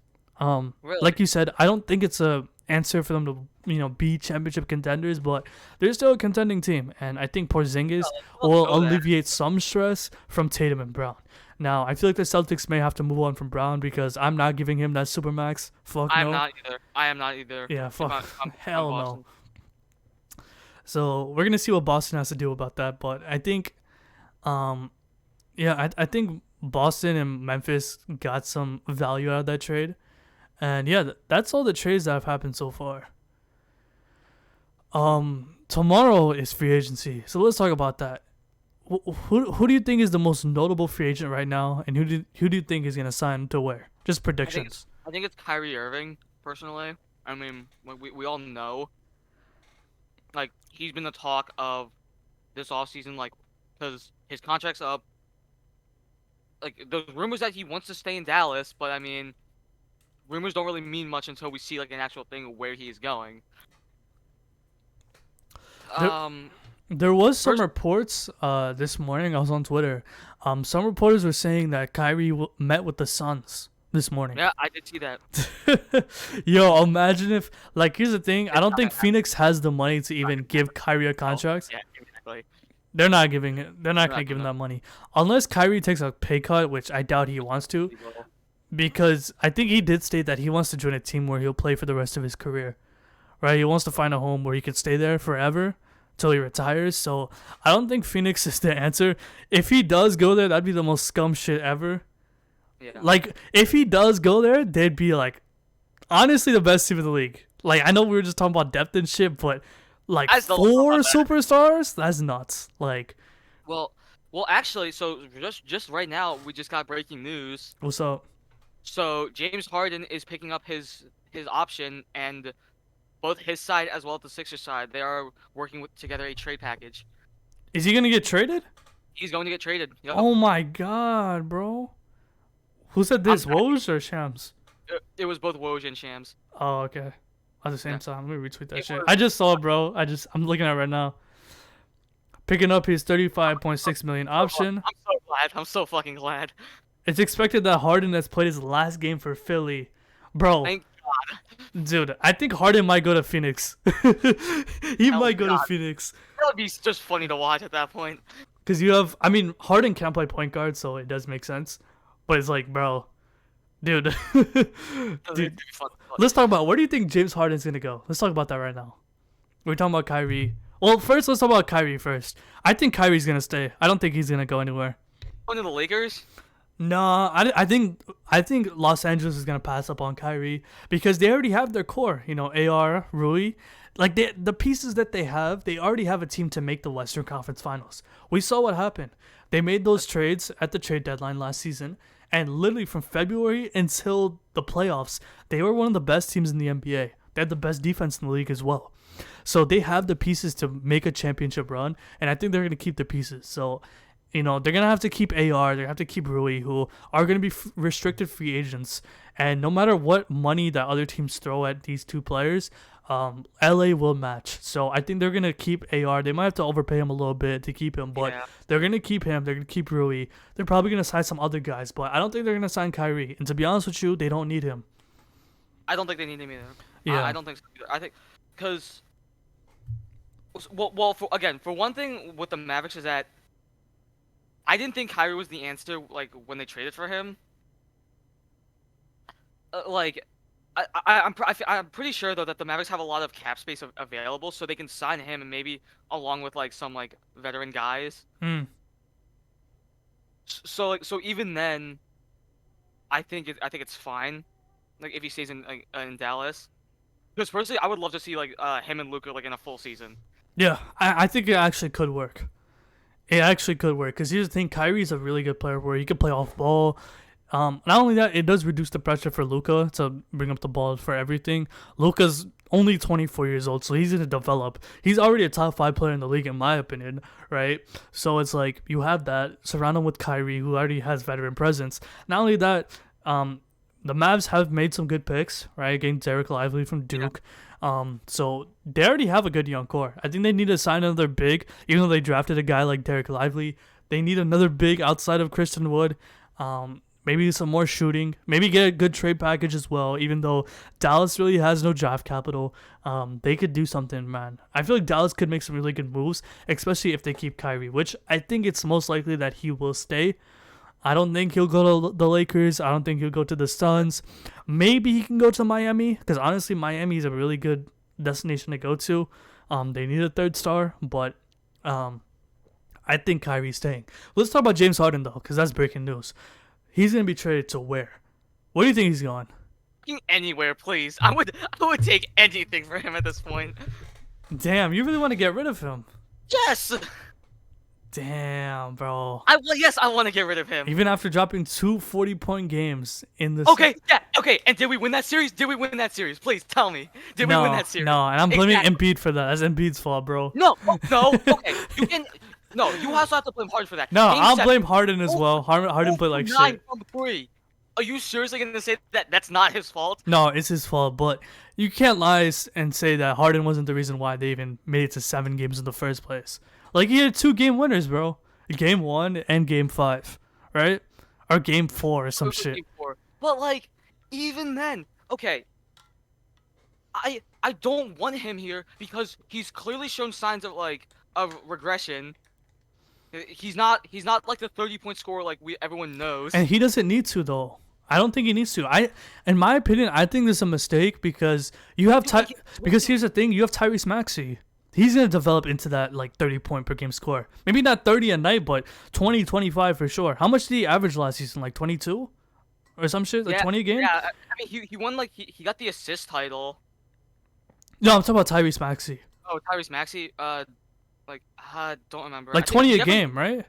Really.
Like you said, I don't think it's a answer for them to be championship contenders, but they're still a contending team, and I think Porzingis
They'll
will
go there.
alleviate some stress from Tatum and Brown. Now, I feel like the Celtics may have to move on from Brown because I'm not giving him that supermax. Fuck
I am
no.
not either. I am not either.
Yeah,
If
fuck.
I'm
Hell no.
Boston.
So we're gonna see what Boston has to do about that, but I think, I think Boston and Memphis got some value out of that trade, and yeah, that's all the trades that have happened so far. Tomorrow is free agency, so let's talk about that. Who do you think is the most notable free agent right now, and who do you think is gonna sign to where? Just predictions.
I think it's Kyrie Irving, personally. I mean, we all know, like, he's been the talk of this offseason, like, because his contract's up. Like, there's rumors that he wants to stay in Dallas, but I mean, rumors don't really mean much until we see, like, an actual thing of where he is going.
There- There was some
First-
reports this morning. I was on Twitter. Some reporters were saying that Kyrie met with the Suns this morning.
Yeah, I did see that.
Yo, imagine if, like, here's the thing. I don't think Phoenix has the money to even give Kyrie a contract.
Yeah, exactly.
They're not giving it. They're not gonna
not
give him
gonna.
that money unless Kyrie takes a pay cut, which I doubt he wants to, because I think he did state that he wants to join a team where he'll play for the rest of his career. Right? He wants to find a home where he could stay there forever till he retires. So I don't think Phoenix is the answer. If he does go there, that'd be the most scum shit ever.
Yeah.
Like, if he does go there, they'd be like, honestly, the best team in the league. Like, I know we were just talking about depth and shit, but like
I still
4
love that.
superstars, that's nuts. Like,
Well, actually, so just right now, we just got breaking news.
what's up?
So James Harden is picking up his option, and both his side as well as the Sixers side, they are working together a trade package.
Is he gonna get traded?
He's going to get traded. Yup.
Oh my god, bro. Who said this? Woj or Shams?
It was both Woj and Shams.
Oh, okay. At the same
Yeah.
time, let me retweet that
It
shit.
was-
I just saw it, bro. I'm looking at it right now. Picking up his 35.6 million option.
I'm so glad. I'm so fucking glad.
It's expected that Harden has played his last game for Philly. Bro,
Thank God.
dude, I think Harden might go to Phoenix. He
Oh
might go to
God.
Phoenix.
That would be just funny to watch at that point.
Because you have, I mean, Harden can't play point guard, so it does make sense. But it's like, bro, dude.
It'd
Dude,
be fun.
let's talk about, where do you think James Harden's going to go? Let's talk about that right now. We're talking about Kyrie. Well, first, let's talk about Kyrie first. I think Kyrie's going to stay. I don't think he's going to go anywhere.
Going to the Lakers?
No, I think Los Angeles is gonna pass up on Kyrie because they already have their core. You know, AR, Rui, like the pieces that they have, they already have a team to make the Western Conference Finals. We saw what happened. They made those trades at the trade deadline last season, and literally from February until the playoffs, they were one of the best teams in the NBA. They had the best defense in the league as well. So they have the pieces to make a championship run, and I think they're gonna keep the pieces. So, you know, they're going to have to keep AR. They're going to have to keep Rui, who are going to be restricted free agents. And no matter what money that other teams throw at these two players, LA will match. So I think they're going to keep AR. They might have to overpay him a little bit to keep him, but
Yeah.
they're going to keep him. They're going to keep Rui. They're probably going to sign some other guys, but I don't think they're going to sign Kyrie. And to be honest with you, they don't need him.
I don't think they need him either.
Yeah.
I don't think so either. I think because for one thing with the Mavericks is that I didn't think Kyrie was the answer like when they traded for him. I'm pretty sure though that the Mavericks have a lot of cap space available, so they can sign him and maybe along with like some like veteran guys.
Hmm.
So even then, I think it's fine, like if he stays in Dallas. Because personally, I would love to see like him and Luka like in a full season.
Yeah, I think it actually could work. It actually could work because here's the thing: Kyrie's a really good player where he can play off ball. Not only that, it does reduce the pressure for Luka to bring up the ball for everything. Luka's only 24 years old, so he's gonna develop. He's already a top 5 player in the league, in my opinion, right? So it's like you have that surround him with Kyrie, who already has veteran presence. Not only that, the Mavs have made some good picks, right? Getting Derek Lively from Duke. So they already have a good young core. I think they need to sign another big, even though they drafted a guy like Derek Lively. They need another big outside of Christian Wood. Maybe some more shooting. Maybe get a good trade package as well. Even though Dallas really has no draft capital, they could do something, man. I feel like Dallas could make some really good moves, especially if they keep Kyrie, which I think it's most likely that he will stay. I don't think he'll go to the Lakers. I don't think he'll go to the Suns. Maybe he can go to Miami, because honestly, Miami is a really good destination to go to. They need a third star, but I think Kyrie's staying. Let's talk about James Harden, though, because that's breaking news. He's going to be traded to where? Where do you think he's going?
Anywhere, please. I would take anything for him at this point.
Damn, you really want to get rid of him?
Yes.
Damn, bro.
Yes, I want to get rid of him.
Even after dropping 2 40-point games in this.
Okay, yeah, okay. And did we win that series? Please tell me. Did we win that series?
No, and I'm blaming Embiid for that. That's Embiid's fault, bro.
No. Okay, you can. No, you also have to blame Harden for that.
No, I'll blame Harden as well. Harden played like shit.
9 from 3. Are you seriously gonna say that that's not his fault?
No, it's his fault. But you can't lie and say that Harden wasn't the reason why they even made it to 7 games in the first place. Like, he had 2 game winners, bro. Game 1 and Game 5, right? Or Game 4 or some shit.
Game 4. But like, even then, okay. I don't want him here because he's clearly shown signs of regression. He's not like the 30-point scorer like everyone knows.
And he doesn't need to, though. I don't think he needs to. In my opinion, I think this is a mistake because you have because here's the thing, you have Tyrese Maxey. He's going to develop into that like 30-point per game score. Maybe not 30 a night, but 20, 25 for sure. How much did he average last season? Like 22 or some shit? Like 20 a game?
Yeah, I mean he won he got the assist title.
No, I'm talking about Tyrese Maxey.
Oh, Tyrese Maxey. I don't remember.
Like 20 a game, right?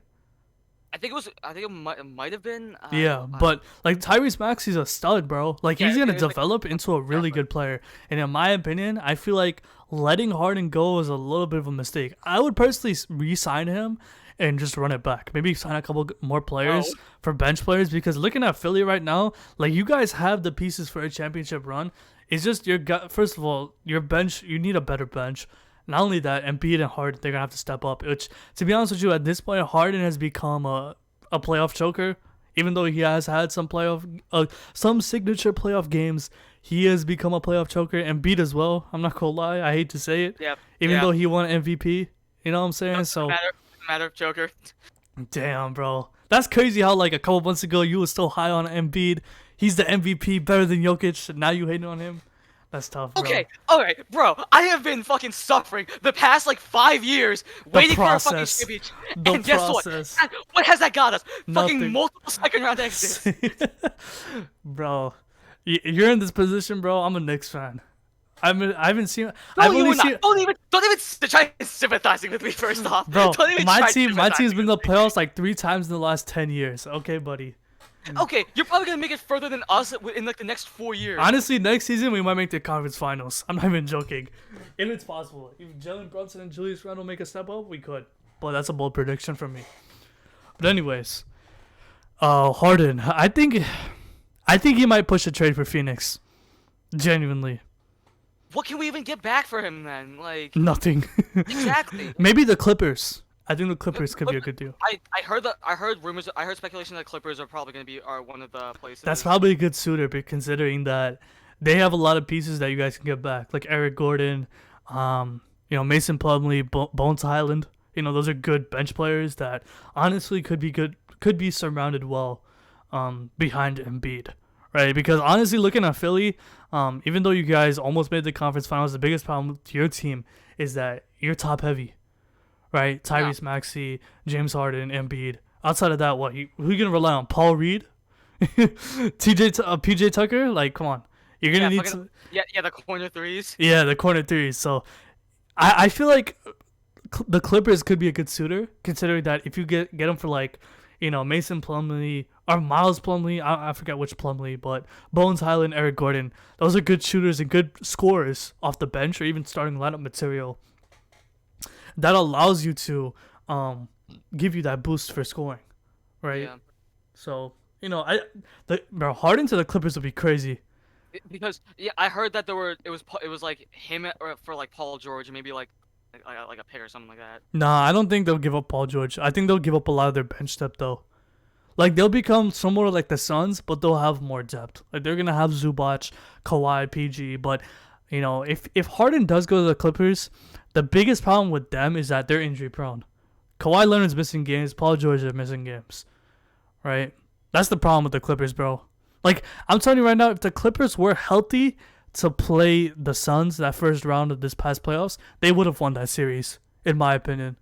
I think it might have been.
Yeah, but like Tyrese Maxey's a stud, bro. Like he's gonna develop into a really good player. And in my opinion, I feel like letting Harden go is a little bit of a mistake. I would personally re-sign him and just run it back. Maybe sign a couple more players for bench players, because looking at Philly right now, like you guys have the pieces for a championship run. It's just first of all, your bench. You need a better bench. Not only that, Embiid and Harden, they're going to have to step up. Which, to be honest with you, at this point, Harden has become a playoff choker. Even though he has had some signature playoff games, he has become a playoff choker. Embiid as well. I'm not going to lie. I hate to say it.
Yep.
Even though he won MVP. You know what I'm saying?
Doesn't matter of choker.
Damn, bro. That's crazy how, like, a couple months ago, you were still high on Embiid. He's the MVP, better than Jokic. And now you hating on him? That's tough, bro.
Okay, alright, bro. I have been fucking suffering the past, 5 years waiting for a fucking championship. And guess what? What has that got us?
Nothing.
Fucking multiple second-round exits.
Bro, you're in this position, bro. I'm a Knicks fan. I haven't seen...
Don't even try sympathizing with me first off.
Bro, my team's been in the playoffs 3 times in the last 10 years. Okay, buddy.
Okay, you're probably gonna make it further than us in the next 4 years.
Honestly, next season we might make the conference finals. I'm not even joking. If it's possible, if Jalen Brunson and Julius Randle make a step up, we could. But that's a bold prediction from me. But anyways, Harden, I think he might push a trade for Phoenix. Genuinely.
What can we even get back for him then?
Nothing.
Exactly.
Maybe the Clippers. I think the Clippers could be a good deal.
I heard rumors. I heard speculation that Clippers are probably going to be one of the places.
That's probably a good suitor, but considering that they have a lot of pieces that you guys can get back, like Eric Gordon, Mason Plumlee, Bones Highland. Those are good bench players that honestly could be surrounded well behind Embiid, right? Because honestly, looking at Philly, even though you guys almost made the conference finals, the biggest problem with your team is that you're top heavy. Right, Tyrese Maxey, James Harden, Embiid. Outside of that, what? Who are you gonna rely on? Paul Reed, PJ Tucker? Like, come on, you're gonna need some.
Yeah, the corner threes.
Yeah, the corner threes. So, I feel like the Clippers could be a good suitor, considering that if you get them for Mason Plumlee or Miles Plumlee, I forget which Plumlee, but Bones Highland, Eric Gordon, those are good shooters and good scorers off the bench or even starting lineup material. That allows you to give you that boost for scoring, right?
Yeah.
So Bro, Harden to the Clippers would be crazy.
Because yeah, I heard that it was like him or for like Paul George and maybe like a pick or something like that.
Nah, I don't think they'll give up Paul George. I think they'll give up a lot of their bench depth though. Like they'll become somewhat like the Suns, but they'll have more depth. Like they're gonna have Zubac, Kawhi, PG. But if Harden does go to the Clippers, the biggest problem with them is that they're injury prone. Kawhi Leonard's missing games. Paul George is missing games. Right? That's the problem with the Clippers, bro. Like I'm telling you right now, if the Clippers were healthy to play the Suns that first round of this past playoffs, they would have won that series, in my opinion.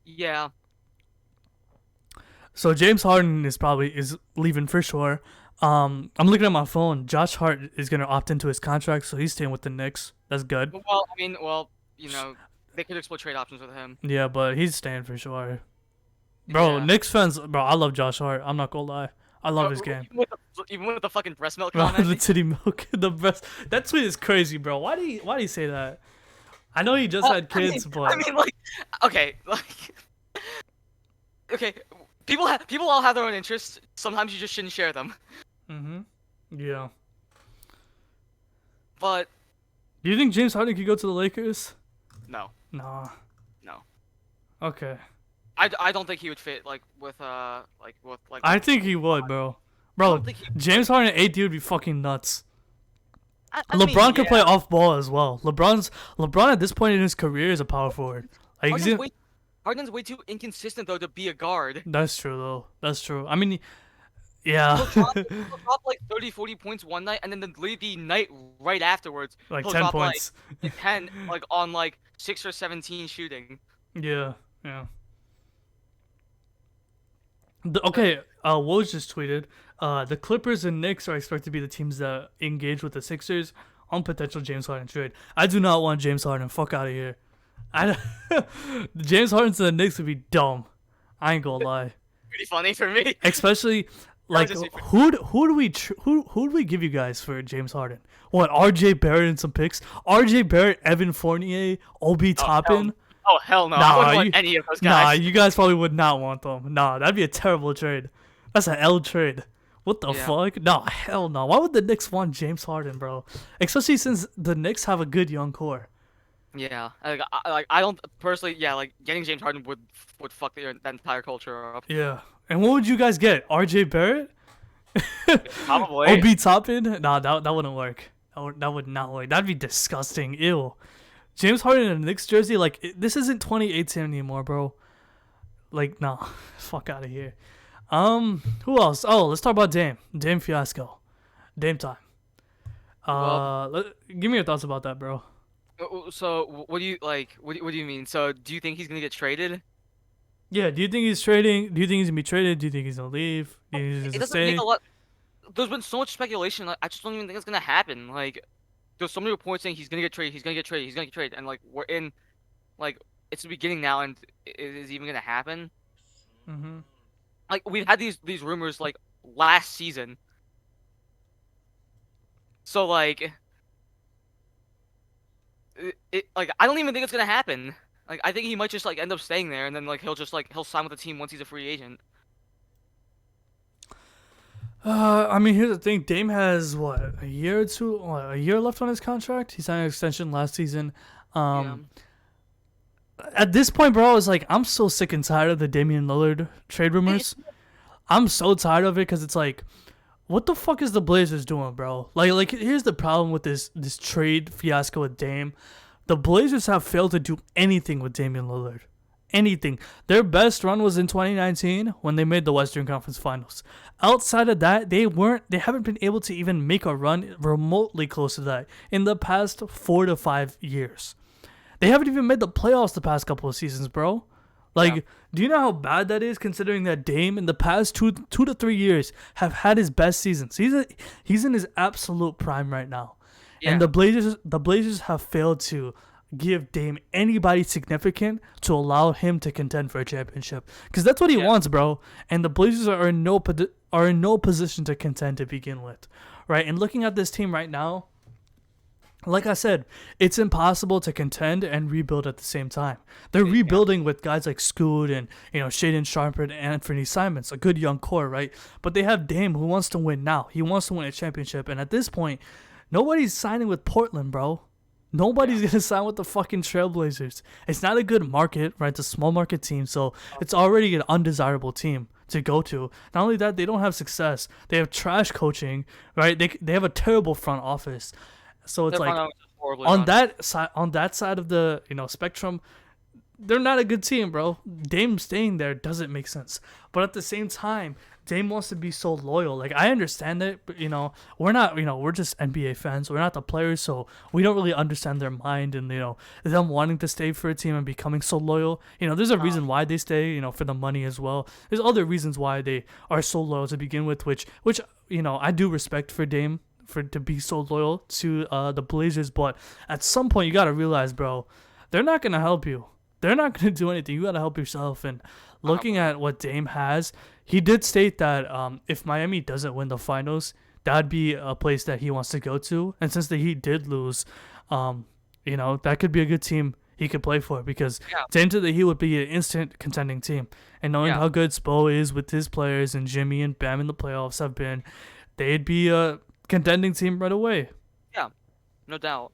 Yeah.
So James Harden is leaving for sure. I'm looking at my phone. Josh Hart is gonna opt into his contract, so he's staying with the Knicks. That's good.
Well, I mean, they could explore trade options with him.
Yeah, but he's staying for sure. Bro,
Yeah.
Knicks fans, bro, I love Josh Hart. I'm not gonna lie. I love his game.
Even with the fucking breast milk
Bro,
comment.
the titty milk, the breast. That tweet is crazy, bro. Why do you say that? I know he just had kids, but
I mean, like, okay, like, okay, people all have their own interests. Sometimes you just shouldn't share them.
Yeah.
But
Do you think James Harden could go to the Lakers?
no,
Nah.
no,
Okay.
I don't think he would fit with.
I think he would, bro.
I
Bro,
don't think he-
James Harden AD would be fucking nuts.
I mean,
LeBron could
yeah.
play off ball as well. LeBron at this point in his career is a power forward. Like,
Harden's way too inconsistent though to be a guard.
that's true though. That's true. I mean, yeah.
He'll drop like 30, 40 points one night, and then the night right afterwards,
Like
he'll
10
drop
points.
like 10, like on like 6 or 17 shooting.
Yeah. Okay, Woj just tweeted, the Clippers and Knicks are expected to be the teams that engage with the Sixers on potential James Harden trade. I do not want James Harden. Fuck out of here. James Harden to the Knicks would be dumb. I ain't gonna lie.
Pretty funny for me.
Especially like
just-
who do we give you guys for James Harden? What, RJ Barrett and some picks? RJ Barrett, Evan Fournier, Obi Toppin.
Oh hell no!
Nah,
I wouldn't want
you-
any of those
Nah,
guys.
you guys probably would not want them. Nah, that'd be a terrible trade. That's an L trade. What the
Yeah.
fuck? Nah, hell no. Why would the Knicks want James Harden, bro? Especially since the Knicks have a good young core.
Yeah, I don't personally. Yeah, like getting James Harden would fuck that entire culture up.
Yeah. And what would you guys get? RJ Barrett?
Probably.
Obi Toppin? Nah, that wouldn't work. That would not work. That'd be disgusting. Ew. James Harden in a Knicks jersey, like, this isn't 2018 anymore, bro. Like, nah. Fuck out of here. Who else? Oh, let's talk about Dame. Dame fiasco. Dame time. Give me your thoughts about that, bro.
So what do you like? What do you mean? So do you think he's gonna get traded?
Yeah, do you think he's trading? Do you think he's gonna be traded? Do you think he's gonna leave? Do you think he's
It
gonna
doesn't
stay?
make a lot. There's been so much speculation. Like, I just don't even think it's gonna happen. Like, there's so many reports saying he's gonna get traded. He's gonna get traded. He's gonna get traded. And like we're in, like it's the beginning now, and it is even gonna happen.
Mm-hmm.
Like we've had these rumors like last season. So like, like I don't even think it's gonna happen. Like I think he might just like end up staying there, and then like he'll sign with the team once he's a free agent.
I mean, here's the thing. Dame has a year left on his contract. He signed an extension last season. At this point, bro, it's like I'm so sick and tired of the Damian Lillard trade rumors. I'm so tired of it because it's like, what the fuck is the Blazers doing, bro? Like here's the problem with this trade fiasco with Dame. The Blazers have failed to do anything with Damian Lillard. Anything. Their best run was in 2019 when they made the Western Conference Finals. Outside of that, they haven't been able to even make a run remotely close to that in the past 4 to 5 years. They haven't even made the playoffs the past couple of seasons, bro. Like,
Yeah.
do you know how bad that is considering that Dame in the past two to 3 years have had his best seasons? He's in his absolute prime right now.
Yeah.
And the Blazers have failed to give Dame anybody significant to allow him to contend for a championship, because that's what he wants, bro. And the Blazers are in no position to contend to begin with, right? And looking at this team right now, Like I said, it's impossible to contend and rebuild at the same time. They're
Yeah.
rebuilding with guys like Scoot and Shaden Sharp and Anthony Simons, a good young core, right? But they have Dame who wants to win now. He wants to win a championship, and at this point, nobody's signing with Portland, bro. Nobody's gonna sign with the fucking Trailblazers. It's not a good market, right? It's a small market team, so it's already an undesirable team to go to. Not only that, they don't have success. They have trash coaching, right? They have a terrible front office. So it's
Their
like
front office is horribly
on
run.
that side of the spectrum, they're not a good team, bro. Dame staying there doesn't make sense. But at the same time, Dame wants to be so loyal. Like I understand it, but we're not. We're just NBA fans. We're not the players, so we don't really understand their mind and them wanting to stay for a team and becoming so loyal. There's a reason why they stay. For the money as well. There's other reasons why they are so loyal to begin with, which I do respect for Dame to be so loyal to the Blazers. But at some point, you gotta realize, bro, they're not gonna help you. They're not gonna do anything. You gotta help yourself. And looking at what Dame has, he did state that if Miami doesn't win the finals, that'd be a place that he wants to go to. And since the Heat did lose, that could be a good team he could play for, because Dame to the Heat would be an instant contending team. And knowing how good Spo is with his players and Jimmy and Bam in the playoffs have been, they'd be a contending team right away.
Yeah, no doubt.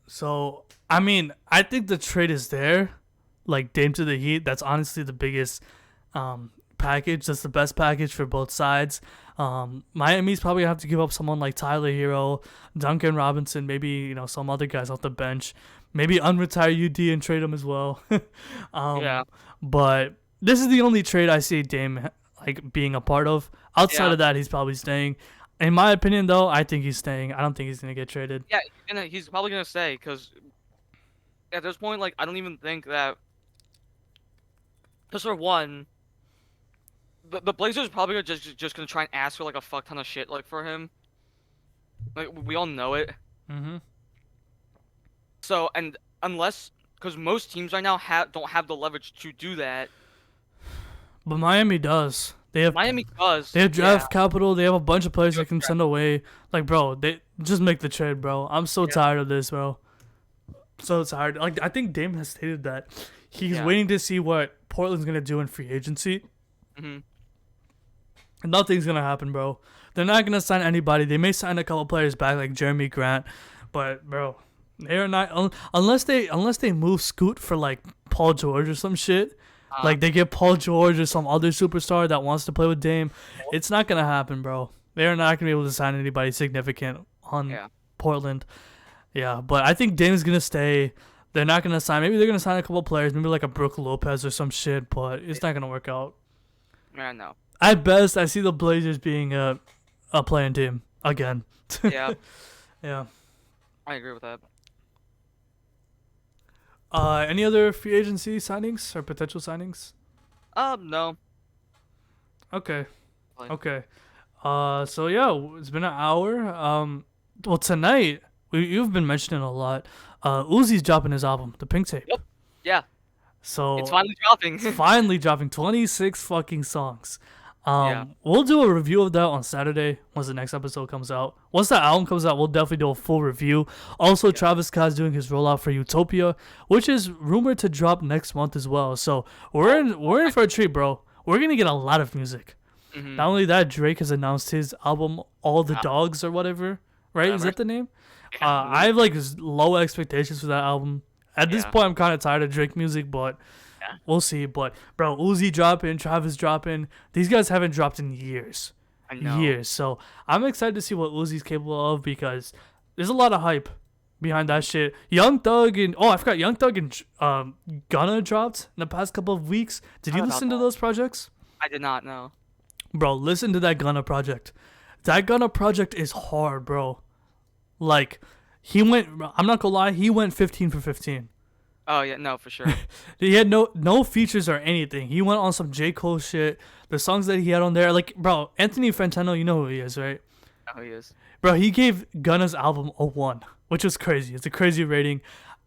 So, I mean, I think the trade is there. Like, Dame to the Heat, that's honestly the biggest package. That's the best package for both sides. Miami's probably going to have to give up someone like Tyler Hero, Duncan Robinson, maybe, some other guys off the bench. Maybe unretire UD and trade him as well. But this is the only trade I see Dame being a part of. Outside of that, he's probably staying. In my opinion, though, I think he's staying. I don't think he's going to get traded.
Yeah, he's probably going to stay, because at this point, I don't even think that... Because for one, the Blazers probably are just going to try and ask for, a fuck ton of shit, for him. We all know it.
Mm-hmm.
So, and unless... Because most teams right now don't have the leverage to do that.
But Miami does.
Miami does.
They have draft capital. They have a bunch of players they can send away. Bro, they just make the trade, bro. I'm so tired of this, bro. So tired. I think Dame has stated that he's waiting to see what Portland's gonna do in free agency.
And
nothing's gonna happen, bro. They're not gonna sign anybody. They may sign a couple players back, like Jeremy Grant, but bro, they are not unless they move Scoot for Paul George or some shit. They get Paul George or some other superstar that wants to play with Dame. It's not going to happen, bro. They're not going to be able to sign anybody significant on Portland. Yeah, but I think Dame's going to stay. They're not going to sign. Maybe they're going to sign a couple players, maybe a Brook Lopez or some shit, but it's not going to work out.
Yeah, no.
At best, I see the Blazers being a playing team again.
Yeah.
Yeah.
I agree with that.
Any other free agency signings or potential signings?
No.
Okay. Okay. So yeah, it's been an hour. Well, tonight you've been mentioning a lot. Uzi's dropping his album, the Pink Tape.
Yep. Yeah.
So
it's finally dropping.
It's finally dropping 26 fucking songs. We'll do a review of that on Saturday once the next episode comes out. Once that album comes out, we'll definitely do a full review. Also, Travis Scott's doing his rollout for Utopia, which is rumored to drop next month as well. So we're in for a treat, bro. We're gonna get a lot of music. Not only that, Drake has announced his album All the Dogs or whatever. Right? Is that the name? I have low expectations for that album. At this point, I'm kind of tired of Drake music, but we'll see. But bro, Uzi dropping, Travis dropping. These guys haven't dropped in years.
I know.
Years. So I'm excited to see what Uzi's capable of, because there's a lot of hype behind that shit. Young Thug and I forgot, Young Thug and Gunna dropped in the past couple of weeks. Did you listen to those projects?
I did not know.
Bro, listen to that Gunna project. That Gunna project is hard, bro. He went, I'm not gonna lie, he went 15 for 15.
Oh yeah, no, for sure.
He had no features or anything. He went on some J. Cole shit. The songs that he had on there, bro, Anthony Fantano, you know who he is, right?
Oh, he is.
Bro, he gave Gunna's album a 1, which was crazy. It's a crazy rating.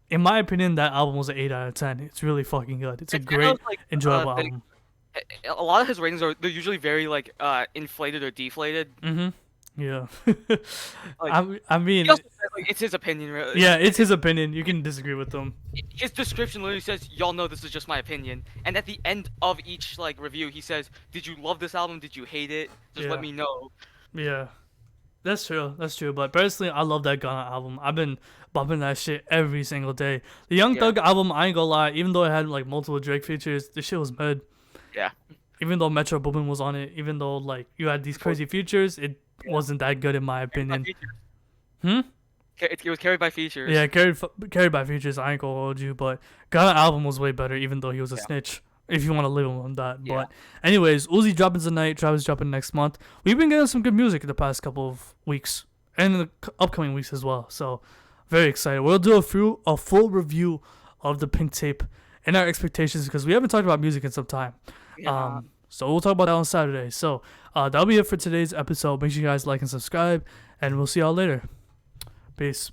In my opinion, that album was an 8 out of 10. It's really fucking good. It's a great, enjoyable album.
A lot of his ratings they're usually very inflated or deflated.
Yeah.
I
I mean,
he also says, Like, it's his opinion, really.
Yeah, it's his opinion. You can disagree with him.
His description literally says, "Y'all know this is just my opinion." And at the end of each like review, he says, "Did you love this album? Did you hate it? Just let
Yeah.
me know."
Yeah. That's true. That's true. But personally, I love that Gunna album. I've been bumping that shit every single day. The Young
Yeah.
Thug album, I ain't gonna lie, even though it had like multiple Drake features, this shit was mid.
Yeah.
Even though Metro Boomin was on it, even though like you had these crazy features, it wasn't that good in my opinion. Hmm?
It was carried by features.
Yeah, carried by features. I ain't gonna hold you, but Gunna album was way better, even though he was a snitch. If you want to live on that.
Yeah.
But anyways, Uzi dropping tonight. Travis dropping next month. We've been getting some good music in the past couple of weeks and in the upcoming weeks as well. So very excited. We'll do a full review of the Pink Tape and our expectations because we haven't talked about music in some time.
Yeah.
So we'll talk about that on Saturday. So that'll be it for today's episode. Make sure you guys like and subscribe, and we'll see y'all later. Peace.